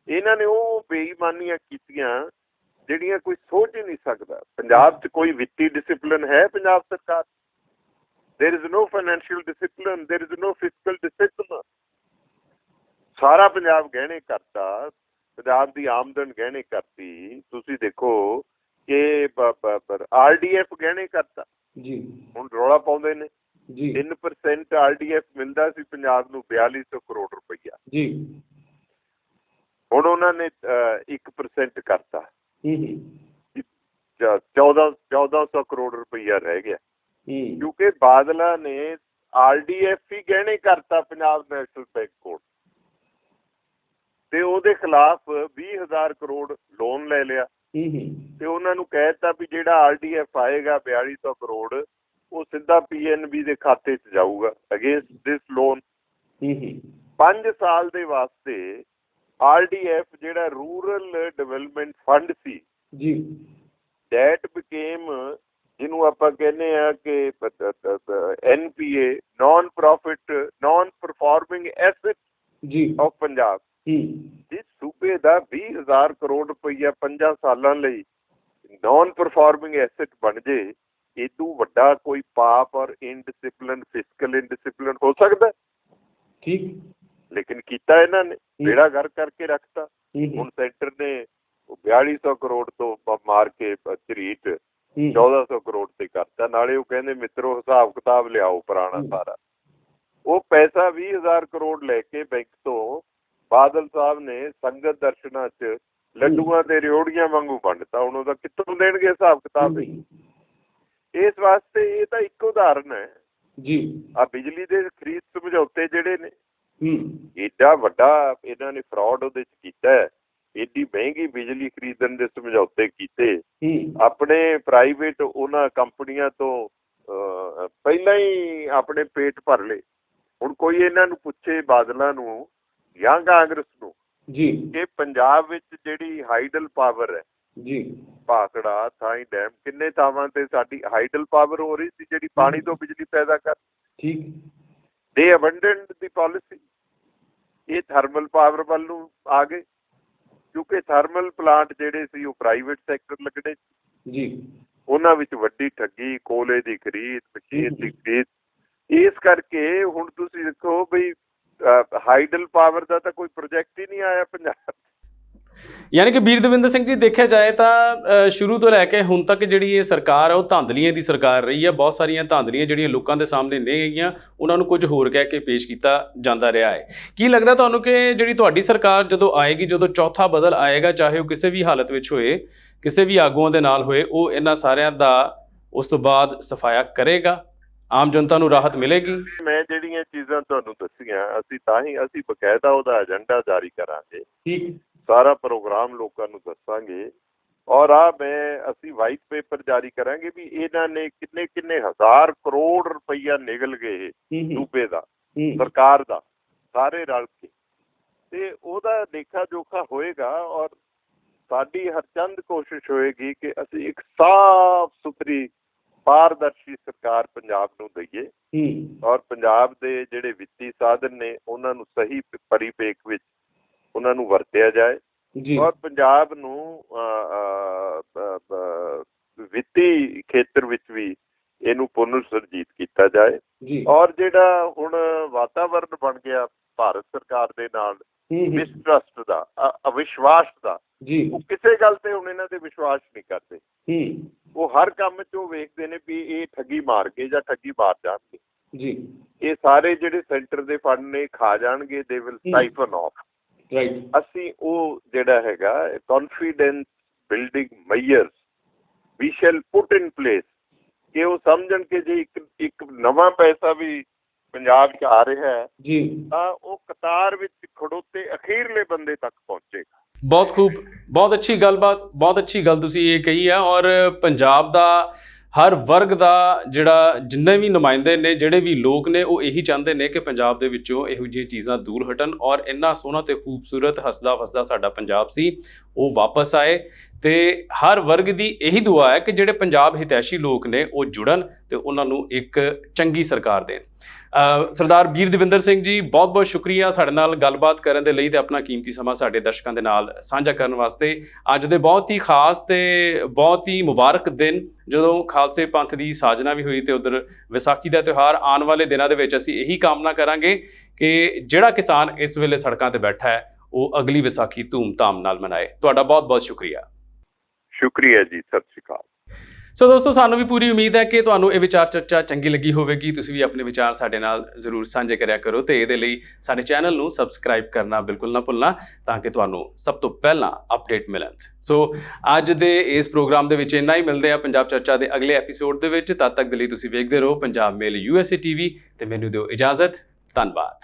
Speaker 2: ਇਹਨਾਂ ਨੇ ਉਹ ਬੇਈਮਾਨੀਆਂ ਕੀਤੀਆਂ ਜਿਹੜੀਆਂ ਕੋਈ ਸੋਚ ਹੀ ਨਹੀਂ ਸਕਦਾ। ਪੰਜਾਬ 'ਚ ਕੋਈ ਵਿੱਤੀ ਡਿਸਿਪਲਿਨ ਹੈ? ਪੰਜਾਬ ਸਰਕਾਰ, there is no financial discipline, there is no fiscal discipline. ਸਾਰਾ ਪੰਜਾਬ ਗਹਿਣੇ ਕਰਤਾ, ਪੰਜਾਬ ਦੀ ਆਮਦਨ ਗਹਿਣੇ ਕਰਤੀ। ਤੁਸੀਂ ਦੇਖੋ ਕਿ RDF ਗਹਿਣੇ ਕਰਤਾ। ਹੁਣ ਰੌਲਾ ਪਾਉਂਦੇ ਨੇ 3% RDF ਮਿਲਦਾ ਸੀ ਪੰਜਾਬ ਨੂੰ, 4200 ਕਰੋੜ ਰੁਪਈਆ। ਹੁਣ ਉਹਨਾਂ ਨੇ 1% ਕਰਤਾ, 1400 ਕਰੋੜ ਰੁਪਈਆ ਰਹਿ ਗਿਆ, ਕਿਉਂਕਿ ਬਾਦਲਾਂ ਨੇ RDF ਹੀ ਗਹਿਣੇ ਕਰਤਾ ਪੰਜਾਬ ਨੈਸ਼ਨਲ ਬੈਂਕ ਕੋਲ, ਤੇ ਉਹਦੇ ਖਿਲਾਫ 20,000 ਕਰੋੜ ਲੋਨ ਲੈ ਲਿਆ। ਤੇ ਉਹਨਾਂ ਨੂੰ ਕਹਿ ਦਿੱਤਾ ਵੀ ਜਿਹੜਾ RDF ਆਏਗਾ 4200 ਕਰੋੜ, ਉਹ ਸਿੱਧਾ PNB ਦੇ ਖਾਤੇ 'ਚ ਜਾਊਗਾ ਅਗੇਂਸਟ ਦਿਸ ਲੋਨ। 5 ਸਾਲ ਦੇ ਵਾਸਤੇ RDF ਜਿਹੜਾ ਰੂਰਲ ਡਿਵੈਲਪਮੈਂਟ ਫੰਡ ਸੀ, ਡੈਟ ਬਿਕੇਮ, ਜਿਹਨੂੰ ਆਪਾਂ ਕਹਿੰਦੇ ਆ ਕਿ NPA, non profit non performing asset of Punjab. ਜਿਸ ਸੂਬੇ ਦਾ 20,000 ਕਰੋੜ ਰੁਪਈਆ 5 ਸਾਲਾਂ ਲਈ ਨਾਨ ਪਰਫਾਰਮਿੰਗ ਐਸਟ ਬਣ ਜੇ, ਇਦੋਂ ਵੱਡਾ ਕੋਈ ਪਾਪ ਔਰ ਇਨਡਿਸਿਪਲਿਨ, ਫਿਸਕਲ ਇਨਡਿਸਿਪਲਿਨ ਹੋ ਸਕਦਾ? ਠੀਕ, ਲੇਕਿਨ ਕੀਤਾ ਇਹਨਾਂ ਨੇ, ਬੇੜਾ ਗਰ ਕਰਕੇ ਰੱਖਤਾ। ਹੁਣ ਸੈਂਟਰ ਨੇ 4200 ਕਰੋੜ ਤੋਂ ਮਾਰ ਕੇ ਝਰੀਟ 1400 ਕਰੋੜ ਤੇ ਕਰਤਾ। ਨਾਲੇ ਉਹ ਕਹਿੰਦੇ ਮਿੱਤਰੋ ਹਿਸਾਬ ਕਿਤਾਬ ਲਿਆਓ ਪੁਰਾਣਾ ਸਾਰਾ। ਉਹ ਪੈਸਾ 20,000 ਕਰੋੜ ਲੈ ਕੇ ਬੈਂਕ ਤੋਂ ਬਾਦਲ ਸਾਹਿਬ ਨੇ ਸੰਗਤ ਦਰਸ਼ਨਾਂ 'ਚ ਲੱਡੂਆਂ ਤੇ ਰਿਓੜੀਆਂ ਵਾਂਗੂ ਵੰਡਤਾ। ਹੁਣ ਉਹਦਾ ਕਿੱਥੋਂ ਦੇਣਗੇ ਹਿਸਾਬ ਕਿਤਾਬ? ਇਸ ਵਾਸਤੇ ਇਹ ਤਾਂ ਇੱਕ ਉਦਾਹਰਨ ਹੈ। ਆ ਬਿਜਲੀ ਦੇ ਖਰੀਦ ਸਮਝੌਤੇ ਜਿਹੜੇ ਨੇ, ਏਡਾ ਵੱਡਾ ਇਹਨਾਂ ਨੇ ਫਰਾਡ ਉਹਦੇ 'ਚ ਕੀਤਾ ਹੈ। ਏਡੀ ਮਹਿੰਗੀ ਬਿਜਲੀ ਖਰੀਦਣ ਦੇ ਸਮਝੌਤੇ ਕੀਤੇ, ਆਪਣੇ ਪ੍ਰਾਈਵੇਟ ਉਹਨਾਂ ਕੰਪਨੀਆਂ ਤੋਂ ਪਹਿਲਾਂ ਹੀ ਆਪਣੇ ਪੇਟ ਭਰ ਲਏ। ਹੁਣ ਕੋਈ ਇਹਨਾਂ ਨੂੰ ਪੁੱਛੇ, ਬਾਦਲਾਂ ਨੂੰ ਜਾਂ ਕਾਂਗਰਸ ਨੂੰ, ਕਿ ਪੰਜਾਬ ਵਿੱਚ ਜਿਹੜੀ ਹਾਈਡਲ ਪਾਵਰ ਹੈ, ਭਾਖੜਾ, ਥਾਈ ਡੈਮ, ਕਿੰਨੇ ਥਾਵਾਂ ਤੇ ਸਾਡੀ ਹਾਈਡਲ ਪਾਵਰ ਹੋ ਰਹੀ ਸੀ ਜਿਹੜੀ ਪਾਣੀ ਤੋਂ ਬਿਜਲੀ ਪੈਦਾ ਕਰ। ਦੇ ਅਬੰਡੈਂਟ ਦੀ ਪਾਲਿਸੀ। ਇਹ ਥਰਮਲ ਪਾਵਰ ਵੱਲ ਨੂੰ ਆ ਗਏ, ਕਿਉਂਕਿ ਥਰਮਲ ਪਲਾਂਟ ਜਿਹੜੇ ਸੀ ਉਹ ਪ੍ਰਾਈਵੇਟ ਸੈਕਟਰ ਲੱਗਣੇ ਸੀ। ਉਹਨਾਂ ਵਿੱਚ ਵੱਡੀ ਠੱਗੀ, ਕੋਲੇ ਦੀ ਖਰੀਦ, ਮਸ਼ੀਨ ਦੀ ਖਰੀਦ। ਇਸ ਕਰਕੇ ਹੁਣ ਤੁਸੀਂ ਦੇਖੋ ਬਈ ਹਾਈਡਲ ਪਾਵਰ ਦਾ ਤਾਂ ਕੋਈ ਪ੍ਰੋਜੈਕਟ ਹੀ ਨਹੀਂ ਆਇਆ ਪੰਜਾਬ।
Speaker 1: ਯਾਨੀ ਕਿ ਵੀਰ ਦਵਿੰਦਰ ਸਿੰਘ ਜੀ, ਦੇਖਿਆ ਜਾਏ ਤਾਂ ਸ਼ੁਰੂ ਤੋਂ ਲੈ ਕੇ ਹੁਣ ਤੱਕ ਜਿਹੜੀ ਇਹ ਸਰਕਾਰ ਹੈ ਉਹ ਧਾਂਦਲੀਆਂ ਦੀ ਸਰਕਾਰ ਰਹੀ ਹੈ। ਬਹੁਤ ਸਾਰੀਆਂ ਧਾਂਦਲੀਆਂ ਜਿਹੜੀਆਂ ਲੋਕਾਂ ਦੇ ਸਾਹਮਣੇ ਨਹੀਂ ਹੈਗੀਆਂ, ਉਹਨਾਂ ਨੂੰ ਕੁਝ ਹੋਰ ਕਹਿ ਕੇ ਪੇਸ਼ ਕੀਤਾ ਜਾਂਦਾ ਰਿਹਾ ਹੈ। ਕੀ ਲੱਗਦਾ ਤੁਹਾਨੂੰ ਕਿ ਜਿਹੜੀ ਤੁਹਾਡੀ ਸਰਕਾਰ ਜਦੋਂ ਆਏਗੀ, ਜਦੋਂ ਚੌਥਾ ਬਦਲ ਆਏਗਾ, ਚਾਹੇ ਉਹ ਕਿਸੇ ਵੀ ਹਾਲਤ ਵਿੱਚ ਹੋਏ, ਕਿਸੇ ਵੀ ਆਗੂਆਂ ਦੇ ਨਾਲ ਹੋਏ, ਉਹ ਇਹਨਾਂ ਸਾਰਿਆਂ ਦਾ ਉਸ ਤੋਂ ਬਾਅਦ ਸਫਾਇਆ ਕਰੇਗਾ? ਆਮ ਜਨਤਾ ਨੂੰ ਰਾਹਤ ਮਿਲੇਗੀ? ਮੈਂ
Speaker 2: ਜਿਹੜੀਆਂ ਚੀਜ਼ਾਂ ਤੁਹਾਨੂੰ ਦੱਸੀਆਂ, ਅਸੀਂ ਬਕਾਇਦਾ ਉਹਦਾ ਏਜੰਡਾ ਜਾਰੀ ਕਰਾਂਗੇ, ਸਾਰਾ ਪ੍ਰੋਗਰਾਮ ਲੋਕਾਂ ਨੂੰ ਦੱਸਾਂਗੇ। ਔਰ ਅਸੀਂ ਵਾਈਟ ਪੇਪਰ ਜਾਰੀ ਕਰਾਂਗੇ ਵੀ ਇਹਨਾਂ ਨੇ ਕਿੰਨੇ ਹਜ਼ਾਰ ਕਰੋੜ ਰੁਪਈਆ ਨਿਕਲ ਗਏ ਸੂਬੇ ਦਾ, ਸਰਕਾਰ ਦਾ, ਸਾਰੇ ਰਲ ਕੇ, ਤੇ ਉਹਦਾ ਲੇਖਾ ਜੋਖਾ ਹੋਏਗਾ। ਔਰ ਸਾਡੀ ਹਰਚੰਦ ਕੋਸ਼ਿਸ਼ ਹੋਏਗੀ ਕਿ ਅਸੀਂ ਇੱਕ ਸਾਫ਼ ਸੁਥਰੀ ਪਾਰਦਰਸ਼ੀ ਸਰਕਾਰ ਪੰਜਾਬ ਨੂੰ ਦਈਏ, ਔਰ ਪੰਜਾਬ ਦੇ ਜਿਹੜੇ ਵਿੱਤੀ ਸਾਧਨ ਨੇ ਉਹਨਾਂ ਨੂੰ ਸਹੀ ਪਰਿਪੇਖ ਵਿੱਚ ਉਹਨਾਂ ਨੂੰ ਵਰਤਿਆ ਜਾਏ, ਔਰ ਪੰਜਾਬ ਨੂੰ ਵਿੱਤੀ ਖੇਤਰ ਵਿੱਚ ਵੀ ਇਹਨੂੰ ਪੁਨਰ ਸੁਰਜੀਤ ਕੀਤਾ ਜਾਏ। ਔਰ ਜਿਹੜਾ ਹੁਣ ਵਾਤਾਵਰਨ ਬਣ ਗਿਆ ਭਾਰਤ ਸਰਕਾਰ ਦੇ ਨਾਲ ਮਿਸਟਰਸਟ ਦਾ, ਅਵਿਸ਼ਵਾਸ ਦਾ, ਉਹ ਕਿਸੇ ਗੱਲ ਤੇ ਹੁਣ ਇਹਨਾਂ ਦੇ ਵਿਸ਼ਵਾਸ ਨਹੀਂ ਕਰਦੇ। ਉਹ ਹਰ ਕੰਮ 'ਚ ਉਹ ਵੇਖਦੇ ਨੇ ਵੀ ਇਹ ਠੱਗੀ ਮਾਰ ਕੇ ਜਾਂ ਠੱਗੀ ਮਾਰ ਜਾਣਗੇ, ਇਹ ਸਾਰੇ ਜਿਹੜੇ ਸੈਂਟਰ ਦੇ ਫੰਡ ਨੇ ਖਾ ਜਾਣਗੇ, ਦੇ ਵਿਲ ਸਾਈਫਨ ਆਫ। ਅਸੀਂ ਉਹ ਜਿਹੜਾ ਹੈਗਾ confidence building measures we shall put in place ਕਿ ਉਹ ਸਮਝਣ ਕਿ ਜੇ ਇੱਕ ਨਵਾਂ ਪੈਸਾ ਵੀ ਪੰਜਾਬ 'ਚ ਆ ਰਿਹਾ ਹੈ
Speaker 3: ਜੀ
Speaker 2: ਤਾਂ ਉਹ ਕਤਾਰ ਵਿੱਚ ਖੜੋਤੇ ਅਖੀਰਲੇ ਬੰਦੇ ਤੱਕ ਪਹੁੰਚੇਗਾ।
Speaker 1: ਬਹੁਤ ਖੂਬ, ਬਹੁਤ ਅੱਛੀ ਗੱਲਬਾਤ, ਬਹੁਤ ਅੱਛੀ ਗੱਲ ਤੁਸੀਂ ਇਹ ਕਹੀ ਹੈ। ਔਰ ਪੰਜਾਬ ਦਾ ਹਰ ਵਰਗ ਦਾ ਜਿਹੜਾ ਜਿੰਨੇ ਵੀ ਨੁਮਾਇੰਦੇ ਨੇ, ਜਿਹੜੇ ਵੀ ਲੋਕ ਨੇ, ਉਹ ਇਹੀ ਚਾਹੁੰਦੇ ਨੇ ਕਿ ਪੰਜਾਬ ਦੇ ਵਿੱਚੋਂ ਇਹੋ ਜਿਹੀਆਂ ਚੀਜ਼ਾਂ ਦੂਰ ਹਟਣ ਔਰ ਇੰਨਾ ਸੋਹਣਾ ਤੇ ਖੂਬਸੂਰਤ ਹੱਸਦਾ ਵਸਦਾ ਸਾਡਾ ਪੰਜਾਬ ਸੀ ਉਹ ਵਾਪਸ ਆਏ। ਤੇ ਹਰ ਵਰਗ ਦੀ ਇਹੀ ਦੁਆ ਹੈ ਕਿ ਜਿਹੜੇ ਪੰਜਾਬ ਹਿਤੈਸ਼ੀ ਲੋਕ ਨੇ ਉਹ ਜੁੜਨ ਤੇ ਉਹਨਾਂ ਨੂੰ ਇੱਕ ਚੰਗੀ ਸਰਕਾਰ ਦੇਣ। ਸਰਦਾਰ ਬੀਰ ਦਵਿੰਦਰ ਸਿੰਘ ਜੀ, ਬਹੁਤ ਬਹੁਤ ਸ਼ੁਕਰੀਆ ਸਾਡੇ ਨਾਲ ਗੱਲਬਾਤ ਕਰਨ ਦੇ ਲਈ ਤੇ ਆਪਣਾ ਕੀਮਤੀ ਸਮਾਂ ਸਾਡੇ ਦਰਸ਼ਕਾਂ ਦੇ ਨਾਲ ਸਾਂਝਾ ਕਰਨ ਵਾਸਤੇ। ਅੱਜ ਦੇ ਬਹੁਤ ਹੀ ਖਾਸ ਤੇ ਬਹੁਤ ਹੀ ਮੁਬਾਰਕ ਦਿਨ, ਜਦੋਂ ਖਾਲਸੇ ਪੰਥ ਦੀ ਸਾਜਨਾ ਵੀ ਹੋਈ ਤੇ ਉਧਰ ਵਿਸਾਖੀ ਦਾ ਤਿਉਹਾਰ, ਆਉਣ ਵਾਲੇ ਦਿਨਾਂ ਦੇ ਵਿੱਚ ਅਸੀਂ ਇਹੀ ਕਾਮਨਾ ਕਰਾਂਗੇ ਕਿ ਜਿਹੜਾ ਕਿਸਾਨ ਇਸ ਵੇਲੇ ਸੜਕਾਂ ਤੇ ਬੈਠਾ ਹੈ ਉਹ ਅਗਲੀ ਵਿਸਾਖੀ ਧੂਮ-ਧਾਮ ਨਾਲ ਮਨਾਏ। ਤੁਹਾਡਾ ਬਹੁਤ ਬਹੁਤ ਸ਼ੁਕਰੀਆ।
Speaker 2: ਸ਼ੁਕਰੀਆ ਜੀ, ਸਤਿ ਸ਼੍ਰੀ ਅਕਾਲ।
Speaker 1: ਸੋ ਦੋਸਤੋ, ਸਾਨੂੰ ਵੀ ਪੂਰੀ ਉਮੀਦ ਹੈ ਕਿ ਤੁਹਾਨੂੰ ਇਹ ਵਿਚਾਰ ਚਰਚਾ ਚੰਗੀ ਲੱਗੀ ਹੋਵੇਗੀ। ਤੁਸੀਂ ਵੀ ਆਪਣੇ ਵਿਚਾਰ ਸਾਡੇ ਨਾਲ ਜ਼ਰੂਰ ਸਾਂਝੇ ਕਰਿਆ ਕਰੋ ਤੇ ਇਹਦੇ ਲਈ ਸਾਡੇ ਚੈਨਲ ਨੂੰ ਸਬਸਕ੍ਰਾਈਬ ਕਰਨਾ ਬਿਲਕੁਲ ਨਾ ਭੁੱਲਣਾ ਤਾਂ ਕਿ ਤੁਹਾਨੂੰ ਸਭ ਤੋਂ ਪਹਿਲਾਂ ਅਪਡੇਟ ਮਿਲਣ। ਸੋ ਅੱਜ ਦੇ ਇਸ ਪ੍ਰੋਗਰਾਮ ਦੇ ਵਿੱਚ ਇੰਨਾ ਹੀ। ਮਿਲਦੇ ਆ ਪੰਜਾਬ ਚਰਚਾ ਦੇ ਅਗਲੇ ਐਪੀਸੋਡ ਦੇ ਵਿੱਚ। ਤਦ ਤੱਕ ਦੇ ਲਈ ਤੁਸੀਂ ਵੇਖਦੇ ਰਹੋ ਪੰਜਾਬ ਮੇਲ USA TV ਤੇ ਮੈਨੂੰ ਦਿਓ ਇਜਾਜ਼ਤ। ਧੰਨਵਾਦ।